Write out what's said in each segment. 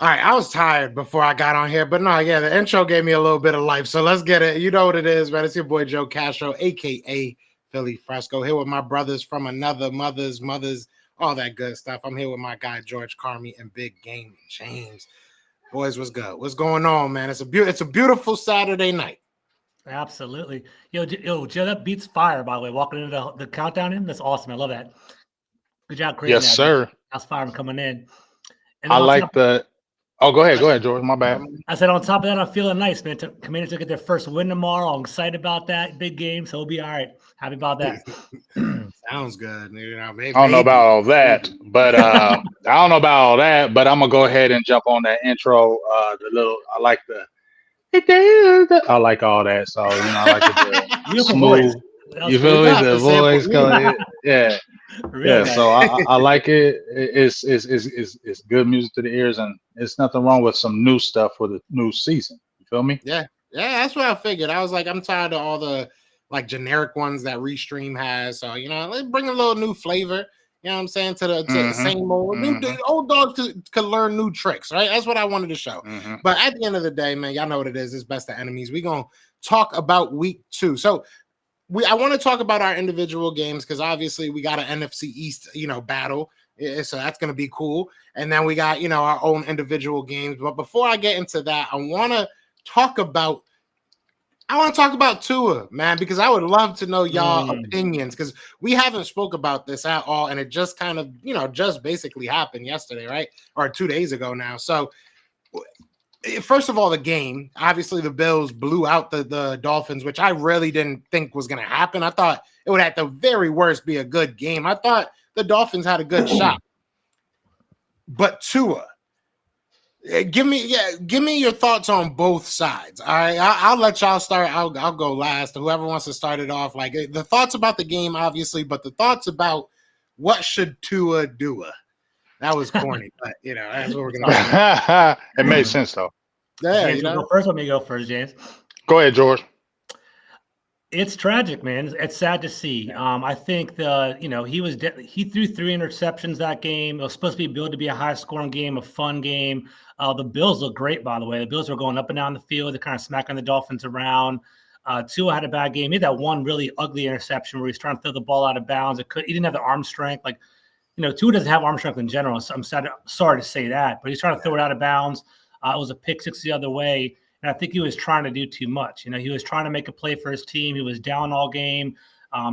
All right, I was tired before I got on here, but no, yeah, the intro gave me a little bit of life. So let's get it. You know what it is, man. It's your boy Joe Castro, aka Philly Fresco, here with my brothers from another mothers, all that good stuff. I'm here with my guy George Carmi and Big Game James. Boys, what's good? What's going on, man? It's a beautiful Saturday night. Absolutely. Joe, that beats fire, by the way. Walking into the countdown in, that's awesome. I love that. Good job creating Yes, that. sir. That's fire coming in. And I then like the. Oh, go ahead, George. My bad. I said on top of that, I'm feeling nice, man. Commanders to get their first win tomorrow. I'm excited about that big game, so we'll be all right. Happy about that. Sounds good. You know, maybe, I don't know about all that, but I don't know about all that, but I'm gonna go ahead and jump on that intro. I like the. I like all that, so I like the smooth. You feel me? The voice coming, yeah. Really yeah, nice. so I like it. It's good music to the ears, and it's nothing wrong with some new stuff for the new season. You feel me? Yeah, that's what I figured. I was like, I'm tired of all the like generic ones that Restream has. So let's bring a little new flavor. You know what I'm saying? To the same old. The old dogs could learn new tricks, right? That's what I wanted to show. But at the end of the day, man, y'all know what it is. It's best of enemies. We're gonna talk about week 2. So I want to talk about our individual games because obviously we got an NFC East, battle. So that's going to be cool. And then we got, our own individual games. But before I get into that, I want to talk about Tua, man, because I would love to know y'all opinions because we haven't spoke about this at all. And it just kind of, just basically happened yesterday, right? Or 2 days ago now. So first of all, the game, obviously the Bills blew out the Dolphins, which I really didn't think was going to happen. I thought it would at the very worst be a good game. I thought the Dolphins had a good shot. But Tua, give me your thoughts on both sides. All right, I'll let y'all start. I'll go last. Whoever wants to start it off, like the thoughts about the game, obviously, but the thoughts about what should Tua do. That was corny, but that's what we're gonna do. It made sense though. Yeah, James, go first. Let me go first, James. Go ahead, George. It's tragic, man. It's sad to see. I think he threw 3 interceptions that game. It was supposed to be billed to be a high-scoring game, a fun game. The Bills look great, by the way. The Bills were going up and down the field. They're kind of smacking the Dolphins around. Tua had a bad game. He had that one really ugly interception where he's trying to throw the ball out of bounds. He didn't have the arm strength. Like, Tua doesn't have arm strength in general. So I'm sorry to say that, but he's trying to throw it out of bounds. It was a pick 6 the other way. And I think he was trying to do too much. He was trying to make a play for his team. He was down all game.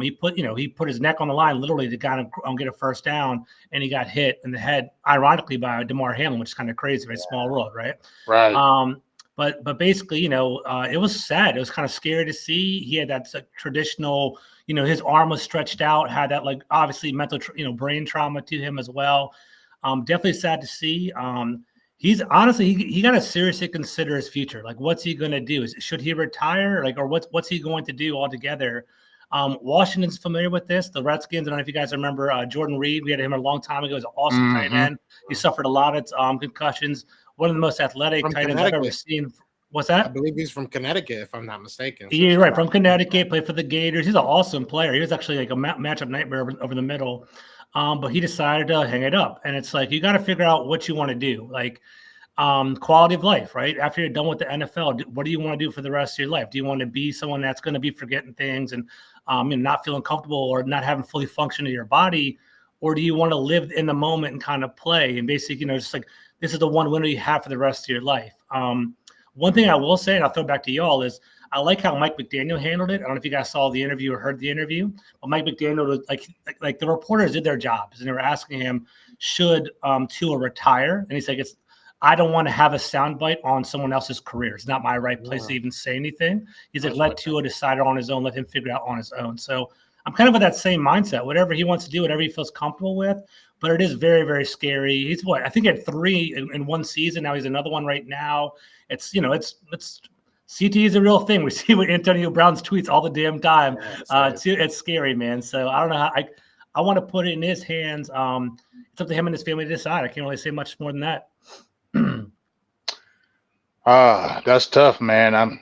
He put his neck on the line literally to kind of get a first down, and he got hit in the head, ironically, by DeMar Hamlin, which is kind of crazy, right? Small world, right? Right. But basically, it was sad. It was kind of scary to see. He had that traditional, his arm was stretched out, had that obviously mental, brain trauma to him as well. Definitely sad to see. He's honestly, he got to seriously consider his future. Like, what's he going to do? Should he retire? Or what's he going to do altogether? Washington's familiar with this. The Redskins, I don't know if you guys remember Jordan Reed. We had him a long time ago. He was an awesome tight end. He suffered a lot of concussions. One of the most athletic tight ends I've ever seen. What's that? I believe he's from Connecticut, if I'm not mistaken. Yeah, right. From Connecticut, played for the Gators. He's an awesome player. He was actually like a matchup nightmare over the middle. But he decided to hang it up. And it's like, you got to figure out what you want to do. Like, quality of life, right? After you're done with the NFL, what do you want to do for the rest of your life? Do you want to be someone that's going to be forgetting things and not feeling comfortable or not having fully function in your body? Or do you want to live in the moment and kind of play and basically, just like, this is the one window you have for the rest of your life. One thing I will say, and I'll throw it back to y'all, is I like how Mike McDaniel handled it. I don't know if you guys saw the interview or heard the interview, but Mike McDaniel was like the reporters did their jobs and they were asking him, should Tua retire? And he's like, I don't want to have a soundbite on someone else's career. It's not my right place to even say anything. He's like, let Tua decide on his own, let him figure it out on his own. So I'm kind of with that same mindset. Whatever he wants to do, whatever he feels comfortable with. But it is very, very scary. He's I think he had 3 in one season. Now he's another one right now. It's CT is a real thing. We see what Antonio Brown's tweets all the damn time. It's scary, man. So I don't know how I want to put it in his hands. It's up to him and his family to decide. I can't really say much more than that. That's tough, man.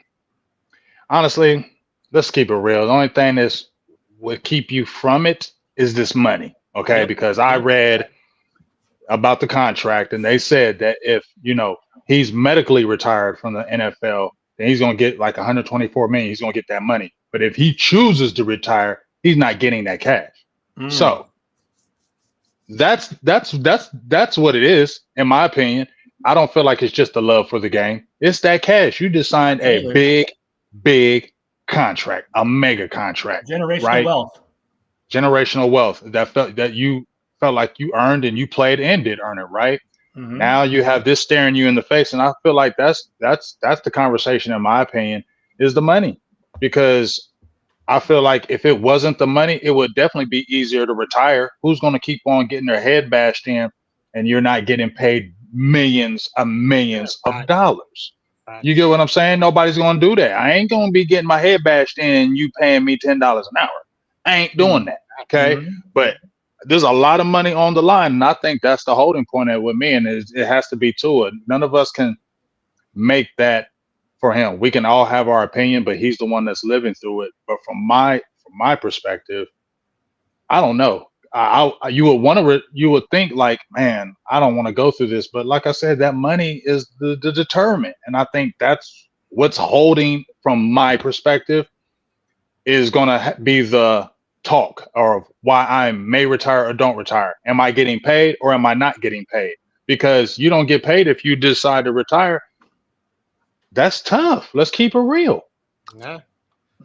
Honestly, let's keep it real. The only thing that would keep you from it is this money. Okay, because I read about the contract, and they said that if he's medically retired from the NFL, then he's going to get like 124 million. He's going to get that money. But if he chooses to retire, he's not getting that cash. So that's what it is, in my opinion. I don't feel like it's just the love for the game. It's that cash. You just signed a big contract, a mega contract, generational wealth. Generational wealth that you felt like you earned, and you played and did earn it, right? Now you have this staring you in the face, and I feel like that's the conversation, in my opinion, is the money. Because I feel like if it wasn't the money, it would definitely be easier to retire. Who's going to keep on getting their head bashed in, and you're not getting paid millions of dollars? You get what I'm saying? Nobody's going to do that. I ain't going to be getting my head bashed in, you paying me $10 an hour. I ain't doing that. Okay. But there's a lot of money on the line, and I think that's the holding point with me, and it has to be to it. None of us can make that for him. We can all have our opinion, but he's the one that's living through it. But from my perspective, I don't know. You would think like, man, I don't want to go through this, but like I said, that money is the deterrent, and I think that's what's holding, from my perspective, is going to be the talk of why I may retire or don't retire. Am I getting paid or am I not getting paid? Because you don't get paid if you decide to retire. That's tough. Let's keep it real. Yeah.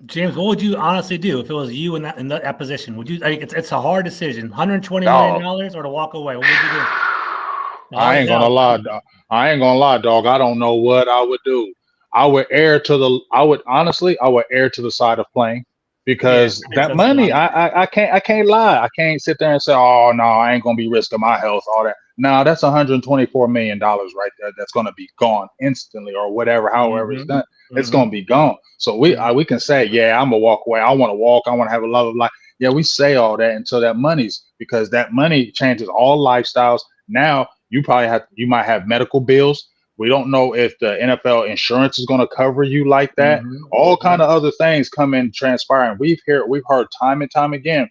James, what would you honestly do if it was you in that position? Would you? It's a hard decision. $120 million or to walk away. What would you do? I ain't gonna lie, dog. I don't know what I would do. I would err to the side of playing, because that money, I can't lie. I can't sit there and say, oh no, I ain't gonna be risking my health, all that. No, that's $124 million right there. That's gonna be gone instantly, or whatever, however it's done. It's gonna be gone. So we can say, yeah, I'm gonna walk away. I want to walk. I want to have a love of life. Yeah, we say all that until that money's, because that money changes all lifestyles. Now you might have medical bills. We don't know if the NFL insurance is going to cover you like that. All kind of other things come in transpiring. We've heard time and time again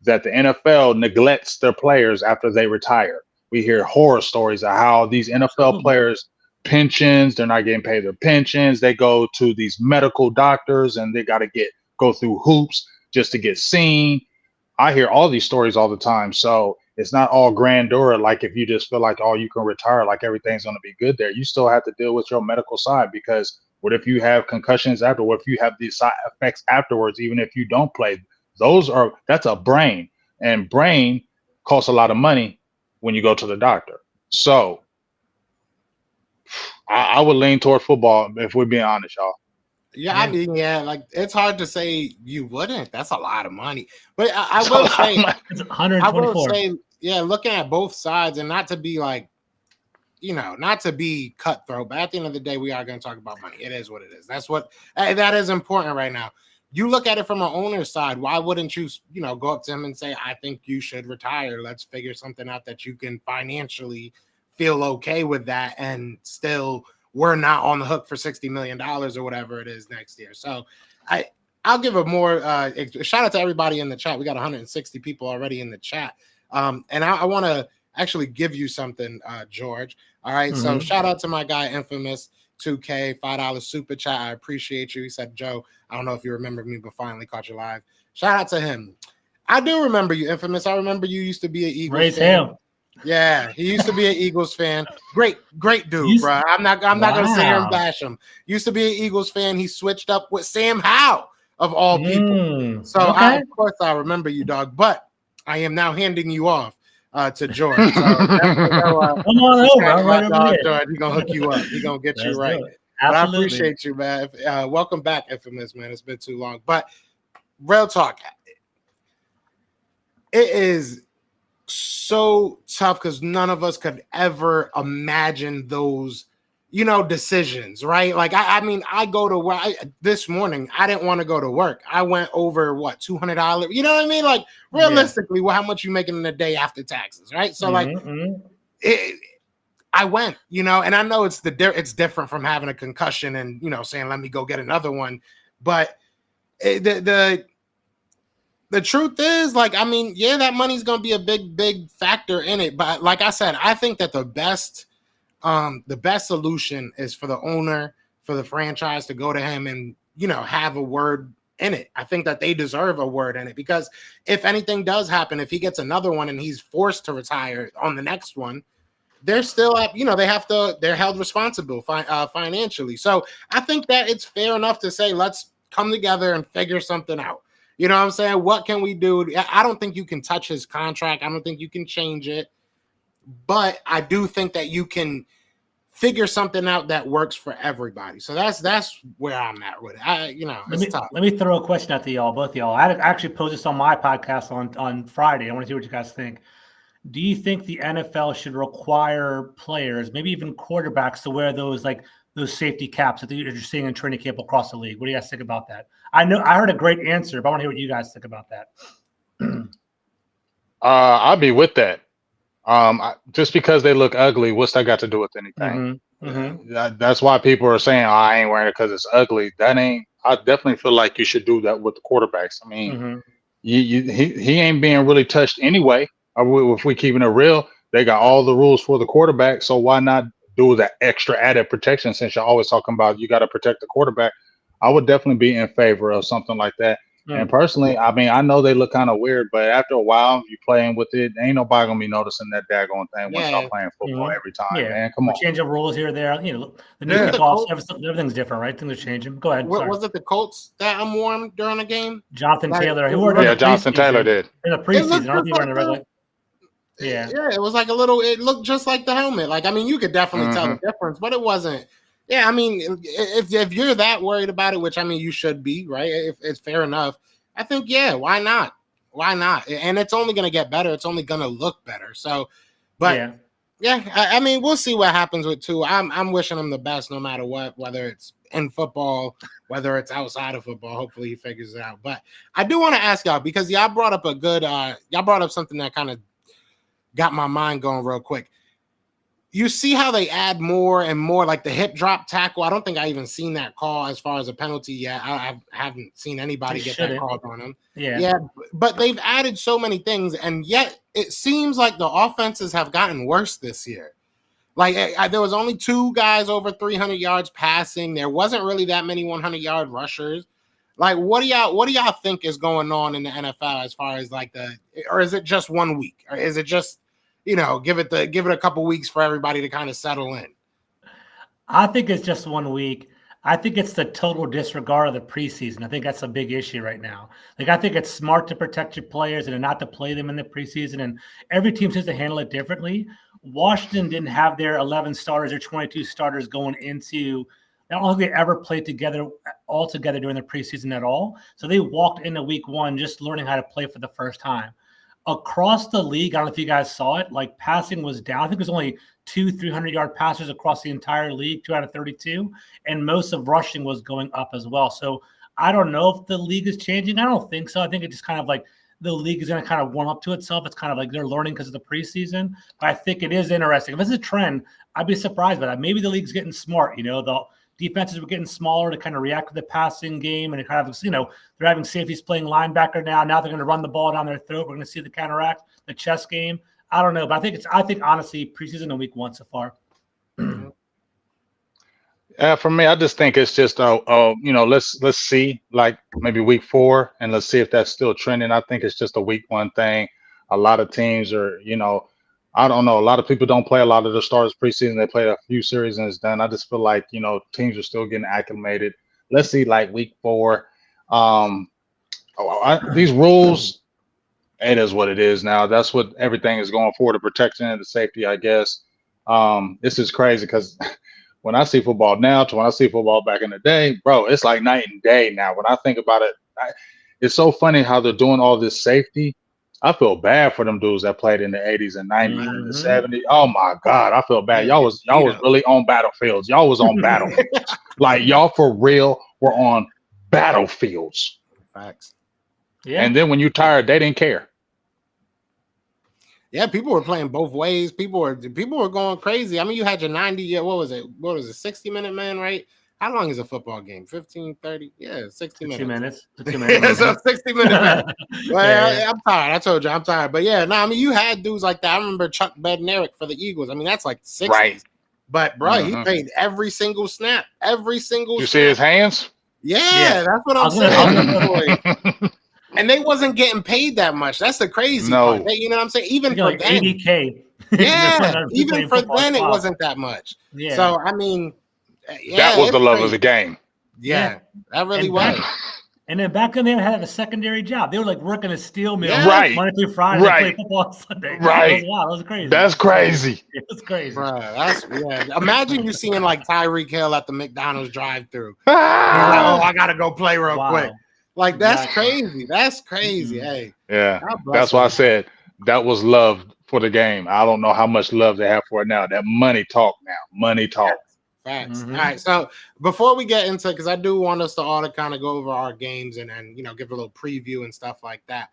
that the NFL neglects their players after they retire. We hear horror stories of how these NFL players, pensions, they're not getting paid their pensions. They go to these medical doctors and they got to go through hoops just to get seen. I hear all these stories all the time. So it's not all grandeur. Like if you just feel like, oh, you can retire, like everything's going to be good there. You still have to deal with your medical side, because what if you have concussions after? What if you have these side effects afterwards, even if you don't play? That's a brain, and brain costs a lot of money when you go to the doctor. So I would lean toward football if we're being honest, y'all. Yeah, I mean, like it's hard to say you wouldn't. That's a lot of money. But I will say, I will say, yeah, looking at both sides, and not to be like, not to be cutthroat, but at the end of the day, we are going to talk about money. It is what it is. That is important right now. You look at it from an owner's side. Why wouldn't you, go up to him and say, I think you should retire. Let's figure something out that you can financially feel okay with that, and still we're not on the hook for $60 million or whatever it is next year. So I'll give a more shout out to everybody in the chat. We got 160 people already in the chat. And I want to actually give you something, George. All right. So shout out to my guy, Infamous 2K, $5 super chat. I appreciate you. He said, Joe, I don't know if you remember me, but finally caught you live. Shout out to him. I do remember you, Infamous. I remember you used to be an Eagles fan. Yeah, he used to be an Eagles fan. Great dude, bro. I'm not gonna sit here and bash him. Used to be an Eagles fan. He switched up with Sam Howell of all people. So of course I remember you, dog. But I am now handing you off to George. So come on over. I'm right over here. George, he's gonna hook you up. He's gonna get you right. But I appreciate you, man. Welcome back, Infamous, man. It's been too long. But real talk, it is so tough because none of us could ever imagine those, decisions, right? Like, I mean, I go to work this morning. I didn't want to go to work. I went over $200. You know what I mean? Like, realistically, how much you making in a day after taxes, right? So, I went, and I know it's different from having a concussion and saying let me go get another one, but The truth is, like, I mean, yeah, that money's going to be a big factor in it. But like I said, I think that the best solution is for the owner, for the franchise to go to him and, have a word in it. I think that they deserve a word in it, because if anything does happen, if he gets another one and he's forced to retire on the next one, they're still up, they're held responsible financially. So I think that it's fair enough to say, let's come together and figure something out. You know what I'm saying? What can we do? I don't think you can touch his contract. I don't think you can change it. But I do think that you can figure something out that works for everybody. So that's where I'm at with it. It's tough. Let me throw a question out to y'all, both of y'all. I actually posed this on my podcast on Friday. I want to see what you guys think. Do you think the NFL should require players, maybe even quarterbacks, to wear those safety caps that you're seeing in training camp across the league? What do you guys think about that? I know I heard a great answer, but I want to hear what you guys think about that. I'll be with that. Just because they look ugly, what's that got to do with anything? That's why people are saying, I ain't wearing it because it's ugly. I definitely feel like you should do that with the quarterbacks. I mean, he ain't being really touched anyway. If we keeping it real, they got all the rules for the quarterback. So why not do that extra added protection, since you're always talking about you got to protect the quarterback? I would definitely be in favor of something like that. And personally, I mean, I know they look kind of weird, but after a while, you playing with it, ain't nobody gonna be noticing that daggone thing once y'all playing football every time, man. Come on. Change of rules here or there. The new kickoffs, everything's different, right? Things are changing. Go ahead. Was it the Colts that won during the game? Jonathan Taylor. Jonathan Taylor did. In the preseason. I don't think we're in the regular. Yeah, it was like it looked just like the helmet. Like, I mean, you could definitely tell the difference, but it wasn't. Yeah, I mean, if you're that worried about it, which I mean, you should be, right? If it's fair enough, I think, yeah, why not? Why not? And it's only going to get better. It's only going to look better. So, but I mean, we'll see what happens with Tua. I'm wishing him the best, no matter what, whether it's in football, whether it's outside of football. Hopefully, he figures it out. But I do want to ask y'all, because y'all brought up something that kind of got my mind going real quick. You see how they add more and more, like the hip drop tackle. I don't think I even seen that call as far as a penalty yet. I haven't seen anybody get that called on him. Yeah, but they've added so many things, and yet it seems like the offenses have gotten worse this year. Like, there was only 2 guys over 300 yards passing. There wasn't really that many 100-yard rushers. Like, what do y'all think is going on in the NFL as far as or is it just 1 week, or is it just, give it a couple weeks for everybody to kind of settle in? I think it's just 1 week. I think it's the total disregard of the preseason. I think that's a big issue right now. Like, I think it's smart to protect your players and not to play them in the preseason. And every team seems to handle it differently. Washington didn't have their 11 starters or 22 starters going into. I don't think they ever played all together during the preseason at all. So they walked into week 1 just learning how to play for the first time. Across the league, I don't know if you guys saw it, like, passing was down. I think there's only 2 300-yard passers across the entire league, 2 out of 32, and most of rushing was going up as well. So I don't know if the league is changing. I don't think so. I think it just kind of like the league is going to kind of warm up to itself. It's kind of like they're learning because of the preseason. But I think it is interesting. If it's a trend, I'd be surprised by that. Maybe the league's getting smart. The defenses were getting smaller to kind of react to the passing game, and it kind of, they're having safeties playing linebacker now. Now they're going to run the ball down their throat. We're going to see the counteract, the chess game. I don't know, but I think honestly, preseason in week 1 so far. For me, I just think it's just let's see, like, maybe week 4, and let's see if that's still trending. I think it's just a week 1 thing. A lot of teams are, I don't know. A lot of people don't play a lot of the starters preseason. They play a few series and it's done. I just feel like, teams are still getting acclimated. Let's see, like, week 4. These rules, it is what it is now. That's what everything is going for, the protection and the safety, I guess. This is crazy because when I see football now to when I see football back in the day, bro, it's like night and day now. When I think about it, it's so funny how they're doing all this safety. I feel bad for them dudes that played in the 80s and 90s and the 70s. Oh my God, I feel bad. Y'all was really on battlefields. Y'all was on battlefields. Like, y'all for real were on battlefields. Facts. Yeah. And then when you tired, they didn't care. Yeah, people were playing both ways. People were going crazy. I mean, you had your 90, what was it? 60-minute man, right? How long is a football game? 15, 30? Yeah, 60 minutes. 2 minutes. 2 Yeah, minutes. so 60 minutes. Well, Yeah. I'm tired. I told you I'm tired. But yeah, no, I mean, you had dudes like that. I remember Chuck Bednarik for the Eagles. I mean, that's like 60s. Right. But, bro, he Mhm. played every single snap. Every single You snap. see his hands? Yeah, that's what I I'm was gonna- saying. And they wasn't getting paid that much. That's the crazy No. part. You know what I'm saying? Even They got for like then. 80K. Yeah, even Playing for football then, it spot. wasn't that much. Yeah. So, I mean, yeah, That was it's the love crazy. of the game. Yeah, that really And was. And then back then they had a secondary job. They were like working a steel mill Yeah. Right. Monday through Friday. Right. They played football on Sunday. Right. That was wild. That was crazy. That's crazy. It was crazy. Bro, that's yeah. Imagine you seeing like Tyreek Hill at the McDonald's drive-through. He's like, Ah! oh, I gotta go play real Wow. quick. Like that's Exactly. crazy. That's crazy. Mhm. Hey, Yeah. God bless That's why I him. said that was love for the game. I don't know how much love they have for it now. That money talk now. Money talk. Facts. Mhm. All right. So before we get into, because I do want us to all to kind of go over our games and give a little preview and stuff like that.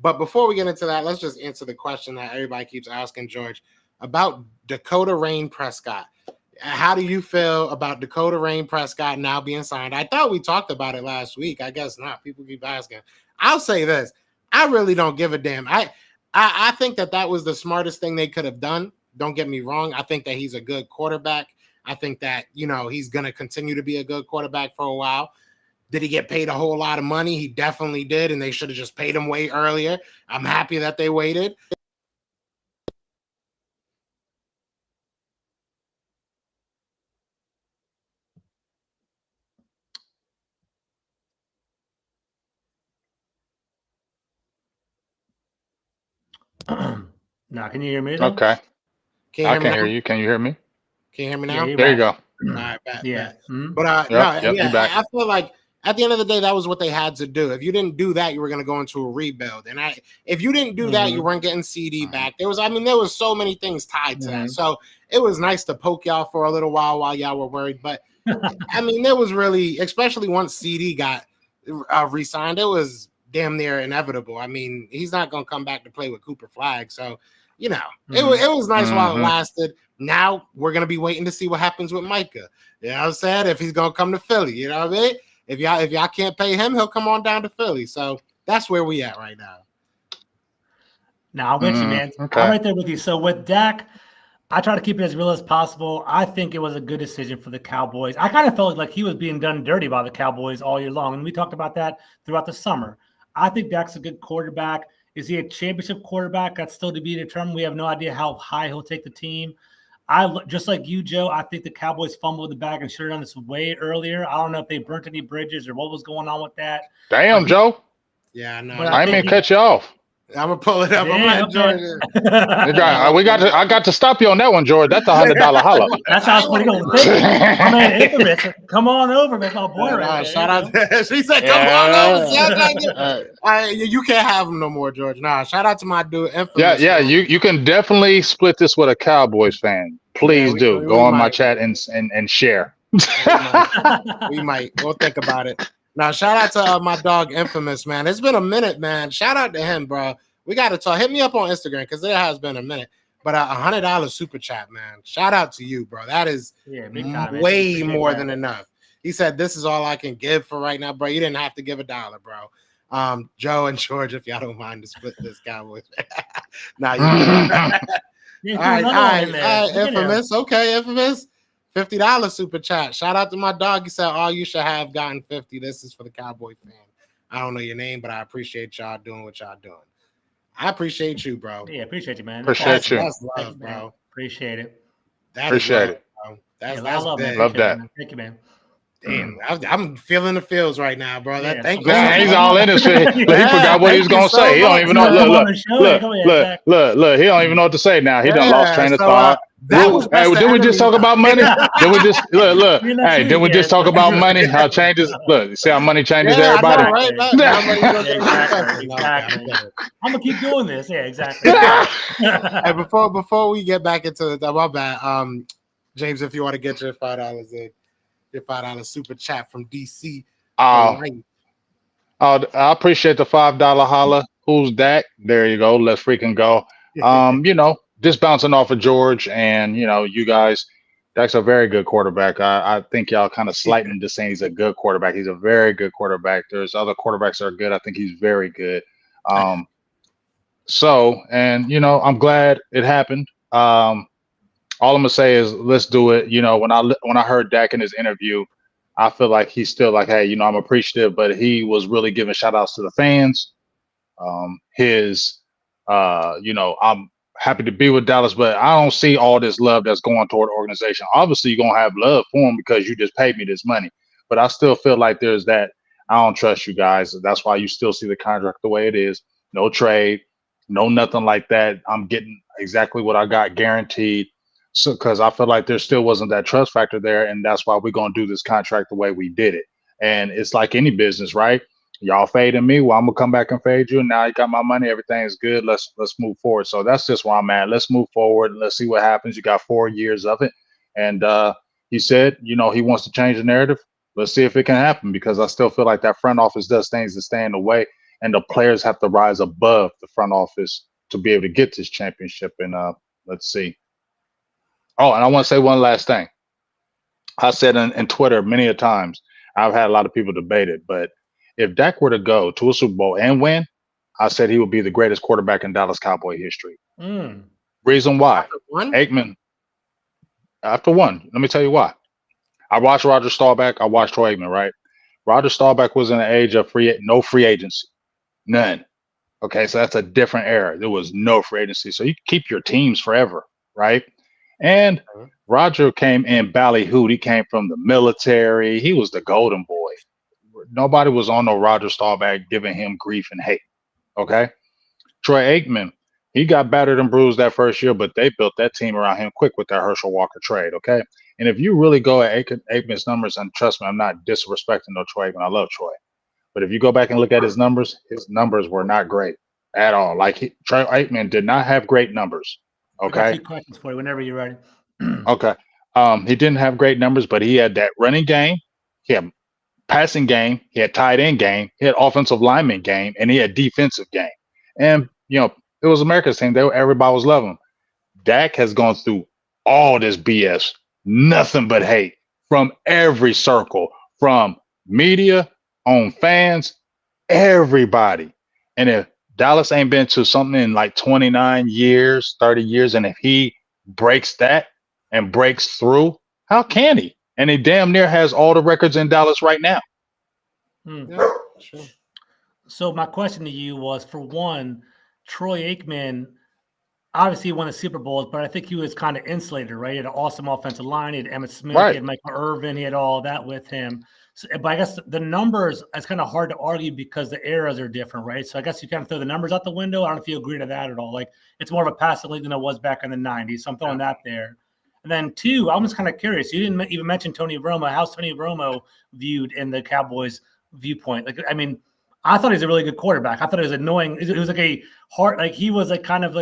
But before we get into that, let's just answer the question that everybody keeps asking, George, about Dakota Rain Prescott. How do you feel about Dakota Rain Prescott now being signed? I thought we talked about it last week. I guess not. People keep asking. I'll say this. I really don't give a damn. I think that was the smartest thing they could have done. Don't get me wrong. I think that he's a good quarterback. I think that, he's going to continue to be a good quarterback for a while. Did he get paid a whole lot of money? He definitely did, and they should have just paid him way earlier. I'm happy that they waited. Now, can you hear me? Though? Okay. Can I you can hear hear me now? you. Can you hear me? Can you hear me Yeah, now? you're There you back. go. All right, bet. Yeah. Mhm. But Yep, no, you're back. I feel like at the end of the day, that was what they had to do. If you didn't do that, you were going to go into a rebuild. And if you didn't do that, you weren't getting CD back. There was so many things tied to that. So it was nice to poke y'all for a little while y'all were worried. But I mean, there was really, especially once CD got re-signed, it was damn near inevitable. I mean, he's not going to come back to play with Cooper Flag. So, it was nice while it lasted. Now we're going to be waiting to see what happens with Micah. You know what I'm saying? If he's going to come to Philly, you know what I mean? If y'all can't pay him, he'll come on down to Philly. So that's where we at right now. Now, I'm with you, man. Okay. I'm right there with you. So with Dak, I try to keep it as real as possible. I think it was a good decision for the Cowboys. I kind of felt like he was being done dirty by the Cowboys all year long, and we talked about that throughout the summer. I think Dak's a good quarterback. Is he a championship quarterback? That's still to be determined. We have no idea how high he'll take the team. Just like you, Joe, I think the Cowboys fumbled the bag and should have done this way earlier. I don't know if they burnt any bridges or what was going on with that. Damn, Joe. Yeah, I know. But I ain't mean to cut you off. I'm gonna pull it up. I'm Yeah, not enjoying it. I got to stop you on that one, George. That's $100 holla. That's how it's going to go. My man, Infamous, come on over, man. My boy right there. Shout out. She said, "Come on over." You can't have him no more, George. Nah, shout out to my dude. Infamous. Yeah. You can definitely split this with a Cowboys fan. Please do. Go on my chat and share. We might. We'll think about it. Now, shout out to my dog Infamous, man. It's been a minute, man. Shout out to him, bro. We got to talk. Hit me up on Instagram because it has been a minute. But $100 super chat, man. Shout out to you, bro. That is big time, way more than enough. He said, "This is all I can give for right now, bro." You didn't have to give $1, bro. Joe and George, if y'all don't mind to split this Cowboys. Now you. All right, Infamous. Okay, Infamous. $50 super chat. Shout out to my dog. He said, "All you should have gotten 50. This is for the Cowboy fan." I don't know your name, but I appreciate y'all doing what y'all doing. I appreciate you, bro. Yeah, appreciate you, man. Appreciate you. That's love, bro. Appreciate it. Appreciate it. Bro. That's love, big. Love that. Thank you, man. Damn, I'm feeling the feels right now, bro. Thank you. Man, he's all in his face. He forgot what he was gonna say. He don't even know. Look. He don't even know what to say now. He done lost train of thought. Did we just talk about money? Did we just look? Hey, did we just talk about money? How changes? Look, you see how money changes everybody. Exactly. I'm gonna keep doing this. Yeah, exactly. Hey, before we get back into the my bad, James, if you want to get your $5 in. Your $5 super chat from DC. I appreciate the $5 holla. Who's that? There you go. Let's freaking go. Just bouncing off of George and you guys Dak's a very good quarterback. I think y'all kind of slightly just saying he's a good quarterback. He's a very good quarterback. There's other quarterbacks that are good. I think he's very good. And I'm glad it happened. All I'm gonna say is let's do it. When I heard Dak in his interview, I feel like he's still like, hey, I'm appreciative, but he was really giving shout outs to the fans. I'm happy to be with Dallas, but I don't see all this love that's going toward the organization. Obviously, you're gonna have love for him because you just paid me this money, but I still feel like there's that I don't trust you guys. That's why you still see the contract the way it is. No trade, no nothing like that. I'm getting exactly what I got guaranteed. So, because I feel like there still wasn't that trust factor there, and that's why we're gonna do this contract the way we did it. And it's like any business, right? Y'all fading me, well, I'm gonna come back and fade you. And now you got my money, everything's good. Let's move forward. So that's just where I'm at. Let's move forward. Let's see what happens. You got 4 years of it, and he said, he wants to change the narrative. Let's see if it can happen because I still feel like that front office does things to stay in the way, and the players have to rise above the front office to be able to get this championship. And let's see. Oh, and I want to say one last thing. I said in Twitter many a times, I've had a lot of people debate it, but if Dak were to go to a Super Bowl and win, I said he would be the greatest quarterback in Dallas Cowboy history. Reason why? Aikman, after one, let me tell you why. I watched Roger Staubach. I watched Troy Aikman, right? Roger Staubach was in the age of no free agency. None. Okay, so that's a different era. There was no free agency. So you keep your teams forever, right? And Roger came in ballyhooed. He came from the military. He was the golden boy. Nobody was on no Roger Staubach giving him grief and hate. Okay. Troy Aikman, he got battered and bruised that first year, but they built that team around him quick with that Herschel Walker trade. Okay. And if you really go at Aikman's numbers, and trust me, I'm not disrespecting no Troy Aikman. I love Troy. But if you go back and look at his numbers were not great at all. Like Troy Aikman did not have great numbers. Okay. I got 2 questions for you whenever you're ready. Okay. He didn't have great numbers, but he had that running game. He had passing game. He had tight end game. He had offensive lineman game, and he had defensive game. And it was America's team. Everybody was loving him. Dak has gone through all this BS, nothing but hate from every circle, from media, on fans, everybody. And if Dallas ain't been to something in like 29 years, 30 years, and if he breaks that and breaks through, how can he? And he damn near has all the records in Dallas right now. Yeah, sure. So my question to you was, for one, Troy Aikman, obviously he won the Super Bowls, but I think he was kind of insulated, right? He had an awesome offensive line. He had Emmitt Smith, Right. He had Michael Irvin, he had all that with him. So, but I guess the numbers, it's kind of hard to argue because the eras are different, right? So I guess you kind of throw the numbers out the window. I don't know if you agree to that at all. Like, it's more of a passing league than it was back in the 90s. So I'm throwing that there. And then 2, I'm just kind of curious. You didn't even mention Tony Romo. How's Tony Romo viewed in the Cowboys' viewpoint? Like, I mean, I thought he was a really good quarterback. I thought it was annoying. It was like a hard, like he was like kind of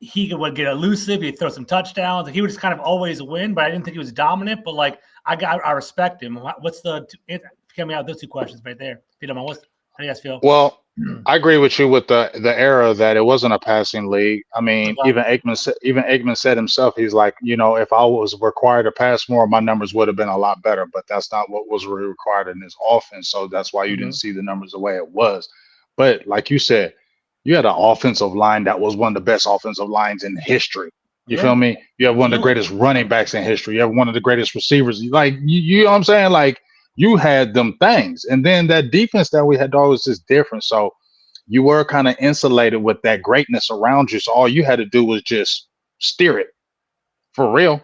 he would get elusive. He'd throw some touchdowns. Like he would just kind of always win, but I didn't think he was dominant. But like I respect him. What's coming out those 2 questions right there? If you don't mind, how do you guys feel? Well, I agree with you with the era that it wasn't a passing league. I mean, even Aikman said himself, he's like, if I was required to pass more, my numbers would have been a lot better. But that's not what was required in his offense. So that's why you didn't see the numbers the way it was. But like you said, you had an offensive line that was one of the best offensive lines in history. You feel me? You have one of the greatest running backs in history. You have one of the greatest receivers. Like, you know what I'm saying? Like, you had them things. And then that defense that we had was just different. So you were kind of insulated with that greatness around you. So all you had to do was just steer it for real.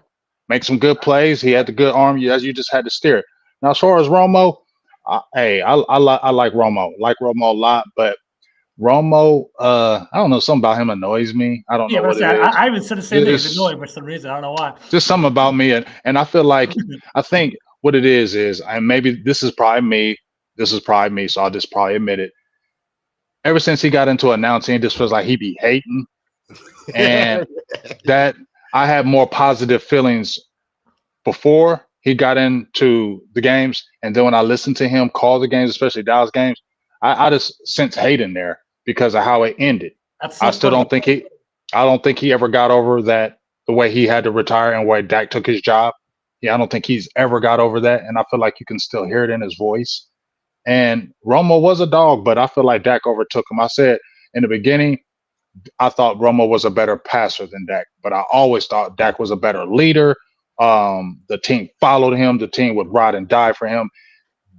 Make some good plays. He had the good arm. You just had to steer it. Now, as far as Romo, I like Romo. Like Romo a lot, but Romo, I don't know, something about him annoys me. I don't know what it is. I even said the same thing. It's annoying for some reason. I don't know why. Just something about me, and I feel like I think what it is, and maybe this is probably me. So I'll just probably admit it. Ever since he got into announcing, it just feels like he be hating, and that I had more positive feelings before he got into the games, and then when I listened to him call the games, especially Dallas games, I just sense hate in there because of how it ended. I don't think he ever got over that the way he had to retire and why Dak took his job. Yeah, I don't think he's ever got over that, and I feel like you can still hear it in his voice. And Romo was a dog, but I feel like Dak overtook him. I said in the beginning, I thought Romo was a better passer than Dak, but I always thought Dak was a better leader. The team followed him. The team would ride and die for him.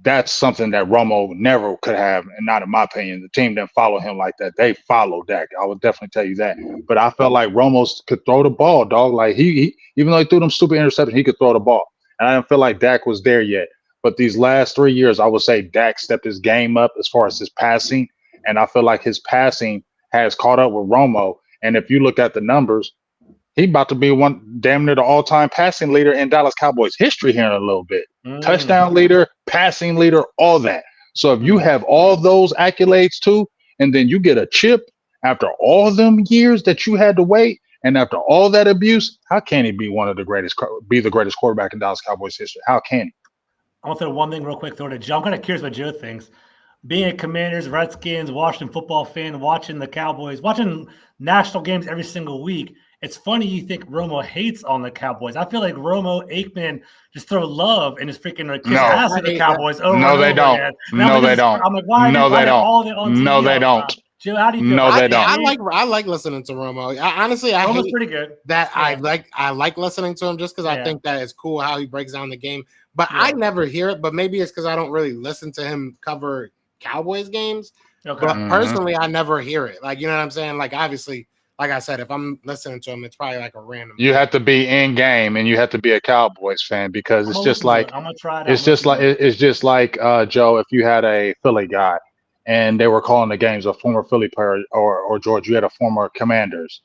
That's something that Romo never could have, and not in my opinion. The team didn't follow him like that. They followed Dak. I would definitely tell you that. But I felt like Romo could throw the ball, dog. Like he even though he threw them stupid interceptions, he could throw the ball. And I didn't feel like Dak was there yet. But these last 3 years, I would say Dak stepped his game up as far as his passing, and I feel like his passing has caught up with Romo. And if you look at the numbers, he about to be one damn near the all-time passing leader in Dallas Cowboys history here in a little bit. Touchdown leader, passing leader, all that. So if you have all those accolades too, and then you get a chip after all them years that you had to wait, and after all that abuse, how can he be one of the greatest, be the greatest quarterback in Dallas Cowboys history? How can he? I want to throw one thing real quick, throw to Joe. I'm kind of curious what Joe thinks. Being a Commanders, Redskins, Washington football fan, watching the Cowboys, watching national games every single week, it's funny you think Romo hates on the Cowboys. I feel like Romo, Aikman just throw love and just freaking kiss ass at the Cowboys over No, and they over don't. again. No, they don't. I'm like, why? No, they don't. All on TV No, they all the don't. time? Joe, how do you feel? No, they don't. I like listening to Romo. Honestly, I Romo's hate pretty good. that. Yeah. I like listening to him just because I think that it's cool how he breaks down the game. But I never hear it. But maybe it's because I don't really listen to him cover Cowboys games. Okay. But personally, I never hear it. Like, you know what I'm saying? Like, obviously, like I said, if I'm listening to him, it's probably like a random. You have to be in game, and you have to be a Cowboys fan because it's just like I'm gonna try it. it's just like Joe. If you had a Philly guy and they were calling the games, a former Philly player, or George, you had a former Commanders.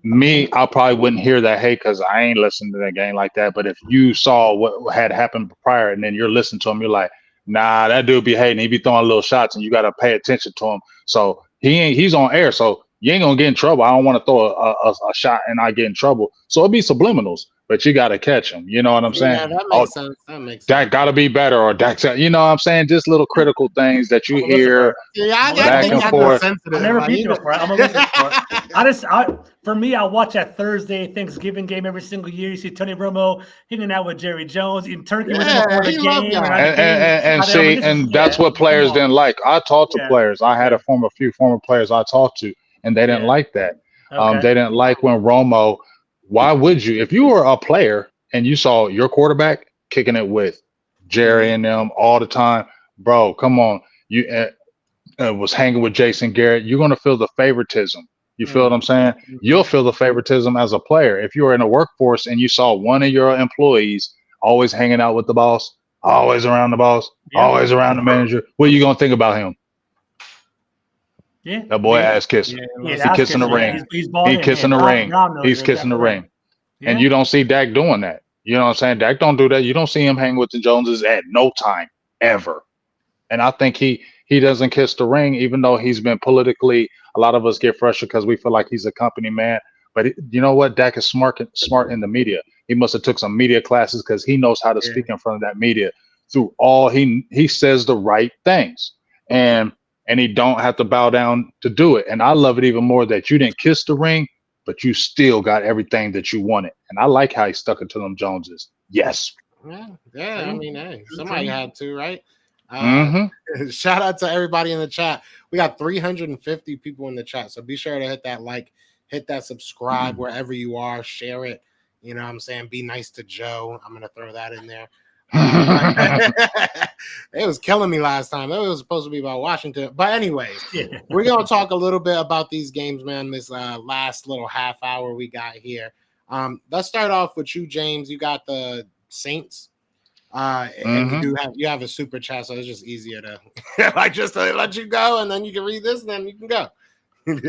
Me, I probably wouldn't hear that hate because I ain't listening to that game like that. But if you saw what had happened prior, and then you're listening to him, you're like, nah, that dude be hating. He be throwing little shots, and you got to pay attention to him. So he's on air, so you ain't gonna get in trouble. I don't want to throw a shot and I get in trouble. So it'd be subliminals, but you got to catch them. You know what I'm saying? Yeah, that makes sense. That makes sense. Dak got to be better, or Dak, you know what I'm saying? Just little critical things that you hear back and forth. I never beat you for it. I'm gonna listen for it. For me, I watch that Thursday Thanksgiving game every single year. You see Tony Romo hanging out with Jerry Jones, eating turkey with him before the game. And that's what players didn't like. I talked to players. I had a few former players I talked to, and they didn't like that. They didn't like when Romo. Why would you? If you were a player and you saw your quarterback kicking it with Jerry and them all the time, bro, come on. You was hanging with Jason Garrett. You're going to feel the favoritism. You feel what I'm saying? You'll feel the favoritism as a player. If you were in a workforce and you saw one of your employees always hanging out with the boss, always around the boss, always around the manager, what are you going to think about him? Yeah, that boy ass kissing. He's kissing the ring. He's kissing the ring. He's kissing the ring. And you don't see Dak doing that. You know what I'm saying? Dak don't do that. You don't see him hang with the Joneses at no time ever. And I think he doesn't kiss the ring, even though he's been politically. A lot of us get frustrated because we feel like he's a company man. But you know what? Dak is smart in the media. He must have took some media classes because he knows how to speak in front of that media. Through all he says the right things. And he don't have to bow down to do it. And I love it even more that you didn't kiss the ring, but you still got everything that you wanted. And I like how he stuck it to them Joneses. Yes. Yeah. I mean, hey, somebody had to, right? Shout out to everybody in the chat. We got 350 people in the chat. So be sure to hit that like, hit that subscribe wherever you are, share it. You know what I'm saying? Be nice to Joe. I'm going to throw that in there. It was killing me last time. It was supposed to be about Washington, but anyways, we're gonna talk a little bit about these games, man. This last little half hour we got here. Let's start off with you, James. You got the Saints, and you have a super chat, so it's just easier to like just to let you go, and then you can read this, and then you can go.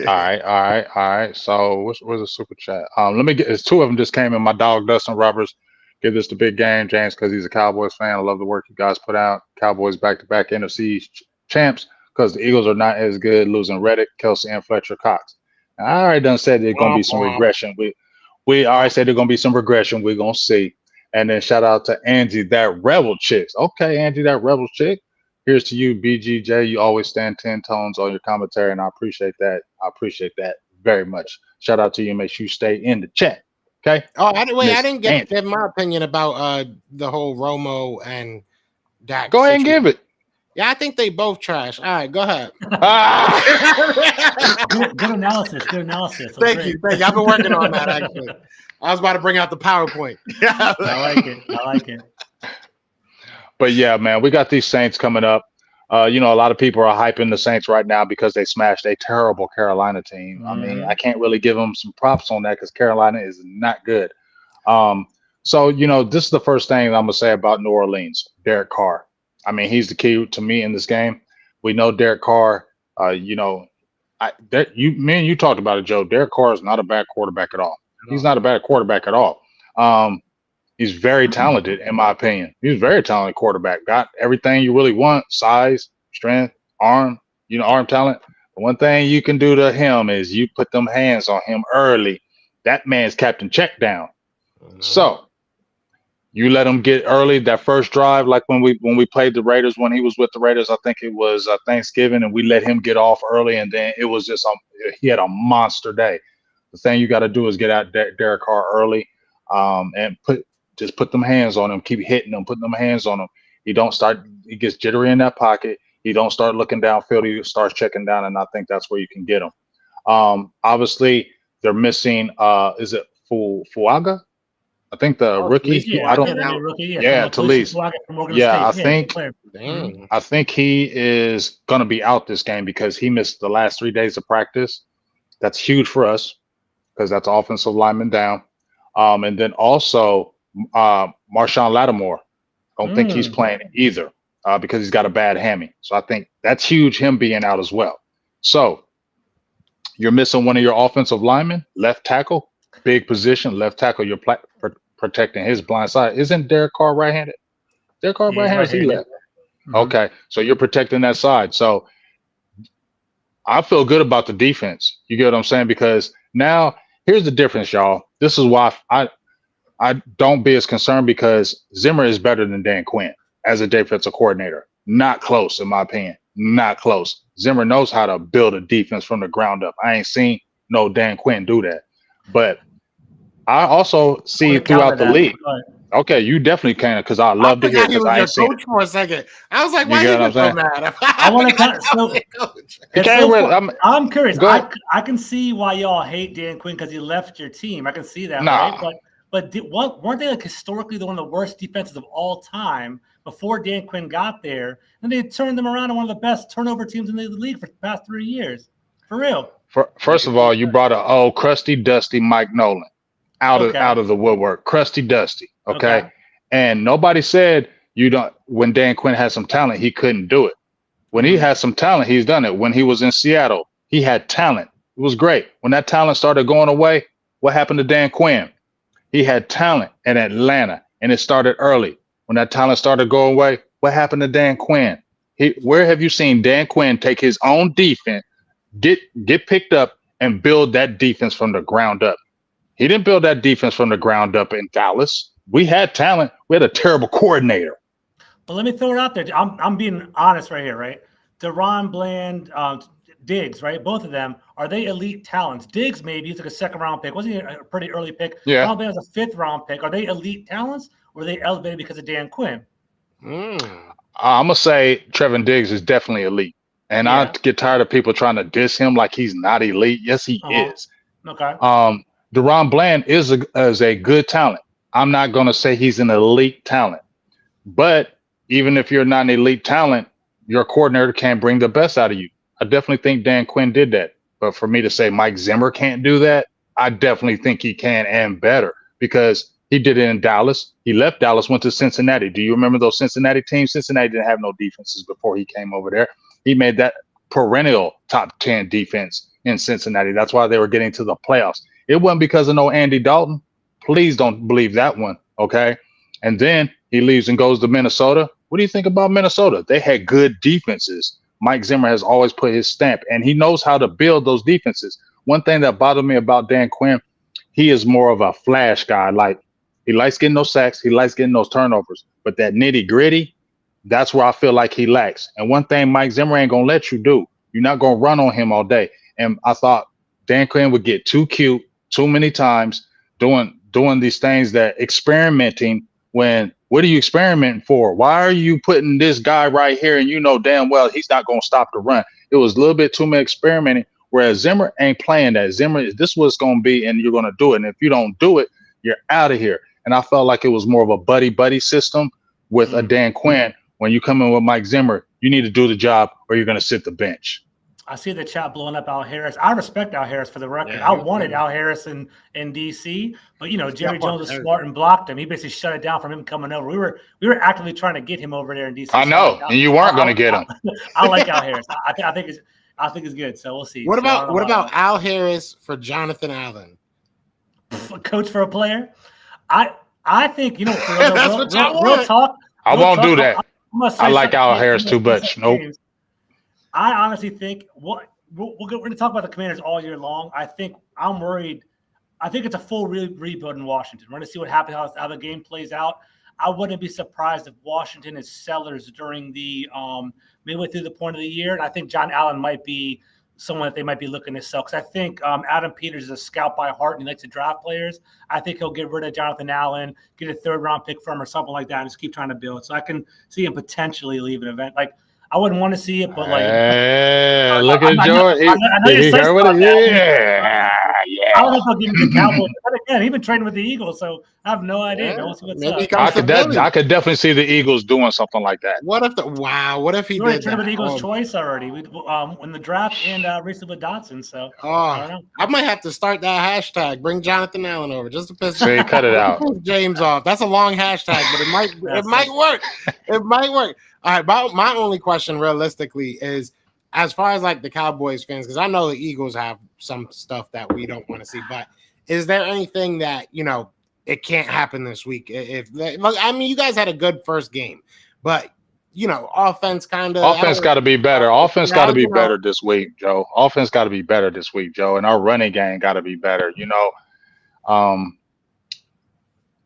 All right. So where's the super chat? Let me get. It's two of them just came in. My dog Dustin Roberts. Give this the big game, James, because he's a Cowboys fan. I love the work you guys put out. Cowboys back-to-back NFC champs because the Eagles are not as good, losing Reddick, Kelsey, and Fletcher Cox. Now, I already done said there's going to be some regression. We already said there's going to be some regression. We're going to see. And then shout out to Angie, that rebel chick. Okay, Angie, that rebel chick. Here's to you, BGJ. You always stand 10 tones on your commentary, and I appreciate that. I appreciate that very much. Shout out to you. Make sure you stay in the chat. Okay. Oh, I Miss didn't Andy. give my opinion about the whole Romo and Dak. Go ahead and situation. give it. Yeah, I think they both trash. All right, go ahead. Ah! Good analysis. Good analysis. Thank you. I've been working on that actually. I was about to bring out the PowerPoint. I like it. But yeah, man, we got these Saints coming up. A lot of people are hyping the Saints right now because they smashed a terrible Carolina team. I mean, I can't really give them some props on that because Carolina is not good. So this is the first thing I'm gonna say about New Orleans. Derek Carr. I mean, he's the key to me in this game. We know Derek Carr. Me and you talked about it, Joe. Derek Carr is not a bad quarterback at all. He's not a bad quarterback at all. He's very talented, in my opinion. He's a very talented quarterback. Got everything you really want: size, strength, arm. Arm talent. The one thing you can do to him is you put them hands on him early. That man's Captain Checkdown. So you let him get early that first drive, like when we played the Raiders, when he was with the Raiders. I think it was Thanksgiving, and we let him get off early, and then it was just he had a monster day. The thing you got to do is get out Derek Carr early, and put them hands on him, keep hitting him, putting them hands on him. He gets jittery in that pocket. He don't start looking downfield. He starts checking down, and I think that's where you can get him. Obviously, they're missing. Is it Fuaga? I think the rookie. Yeah, I don't. Rookie, Talise. Yeah, Dang. I think he is going to be out this game because he missed the last 3 days of practice. That's huge for us because that's offensive lineman down. And then also Marshawn Lattimore. Don't think he's playing either because he's got a bad hammy. So I think that's huge, him being out as well. So you're missing one of your offensive linemen, left tackle, big position, left tackle. You're protecting his blind side. Isn't Derek Carr right-handed? Derek Carr right-handed? He left. Okay, so you're protecting that side. So I feel good about the defense. You get what I'm saying? Because now here's the difference, y'all. This is why I don't be as concerned, because Zimmer is better than Dan Quinn as a defensive coordinator. Not close, in my opinion. Not close. Zimmer knows how to build a defense from the ground up. I ain't seen no Dan Quinn do that. But I also see throughout the league. Okay, you definitely can, because I love to hear, because I ain't seen it for a second. I was like, why are you so mad? I want to I'm curious. I can see why y'all hate Dan Quinn because he left your team. I can see that, right? But weren't they historically one of the worst defenses of all time before Dan Quinn got there? And they turned them around to one of the best turnover teams in the league for the past 3 years. For real. First of all, you brought an old crusty, dusty Mike Nolan out of the woodwork. Crusty, dusty. Okay. And nobody said when Dan Quinn had some talent, he couldn't do it. When he had some talent, he's done it. When he was in Seattle, he had talent. It was great. When that talent started going away, what happened to Dan Quinn? He had talent in Atlanta, and it started early. When that talent started going away, what happened to Dan Quinn? Where have you seen Dan Quinn take his own defense, get picked up, and build that defense from the ground up? He didn't build that defense from the ground up in Dallas. We had talent. We had a terrible coordinator. But let me throw it out there. I'm being honest right here, right? DaRon Bland, Diggs, right? Both of them, are they elite talents? Diggs, maybe he's like a second-round pick. Wasn't he a pretty early pick? Yeah. DaRon Bland was a fifth-round pick. Are they elite talents, or are they elevated because of Dan Quinn? I'm gonna say Trevin Diggs is definitely elite, and I get tired of people trying to diss him like he's not elite. Yes, he is. Okay. DaRon Bland is a good talent. I'm not gonna say he's an elite talent, but even if you're not an elite talent, your coordinator can bring the best out of you. I definitely think Dan Quinn did that. But for me to say Mike Zimmer can't do that, I definitely think he can, and better, because he did it in Dallas. He left Dallas, went to Cincinnati. Do you remember those Cincinnati teams? Cincinnati didn't have no defenses before he came over there. He made that perennial top 10 defense in Cincinnati. That's why they were getting to the playoffs. It wasn't because of no Andy Dalton. Please don't believe that one, okay? And then he leaves and goes to Minnesota. What do you think about Minnesota? They had good defenses. Mike Zimmer has always put his stamp, and he knows how to build those defenses. One thing that bothered me about Dan Quinn, he is more of a flash guy. Like, he likes getting those sacks. He likes getting those turnovers. But that nitty gritty, that's where I feel like he lacks. And one thing Mike Zimmer ain't going to let you do, you're not going to run on him all day. And I thought Dan Quinn would get too cute too many times doing doing these things that experimenting when what are you experimenting for? Why are you putting this guy right here and you know damn well he's not going to stop the run? It was a little bit too much experimenting, whereas Zimmer ain't playing that. Zimmer, this is what's going to be, and you're going to do it. And if you don't do it, you're out of here. And I felt like it was more of a buddy system with a Dan Quinn. When you come in with Mike Zimmer, you need to do the job or you're going to sit the bench. I see the chat blowing up Al Harris. I respect Al Harris for the record. Yeah, I wanted Al Harris in DC, but Jerry Jones was smart and blocked him. He basically shut it down from him coming over. We were actively trying to get him over there in DC. I know, and you weren't going to get him. I like Al Harris. I think it's good. So we'll see. What about Al Harris for Jonathan Allen? Coach for a player? I think real talk. I won't do that. I like Al Harris too much. Nope. I honestly think we're going to talk about the Commanders all year long. I'm worried. I think it's a full rebuild in Washington. We're going to see what happens, how the game plays out. I wouldn't be surprised if Washington is sellers during the midway through the point of the year. And I think John Allen might be someone that they might be looking to sell because I think Adam Peters is a scout by heart and he likes to draft players. I think he'll get rid of Jonathan Allen, get a third-round pick from him or something like that, and just keep trying to build. So I can see him potentially leave an event. Like, I wouldn't want to see it, but like, look at George. I don't know if I'll give him the Cowboys. But again, he's been training with the Eagles, so I have no idea. Yeah, maybe I could definitely see the Eagles doing something like that. What if he did that? With the Eagles' choice already in the draft and recently with Dotson. So I might have to start that hashtag. Bring Jonathan Allen over just to piss cut it out. James off. That's a long hashtag, but it might work. It might work. All right, my only question realistically is, as far as like the Cowboys fans, because I know the Eagles have some stuff that we don't want to see, but is there anything that it can't happen this week? You guys had a good first game, but offense got to be better. Offense got to be better this week, Joe. Offense got to be better this week, Joe, and our running game got to be better.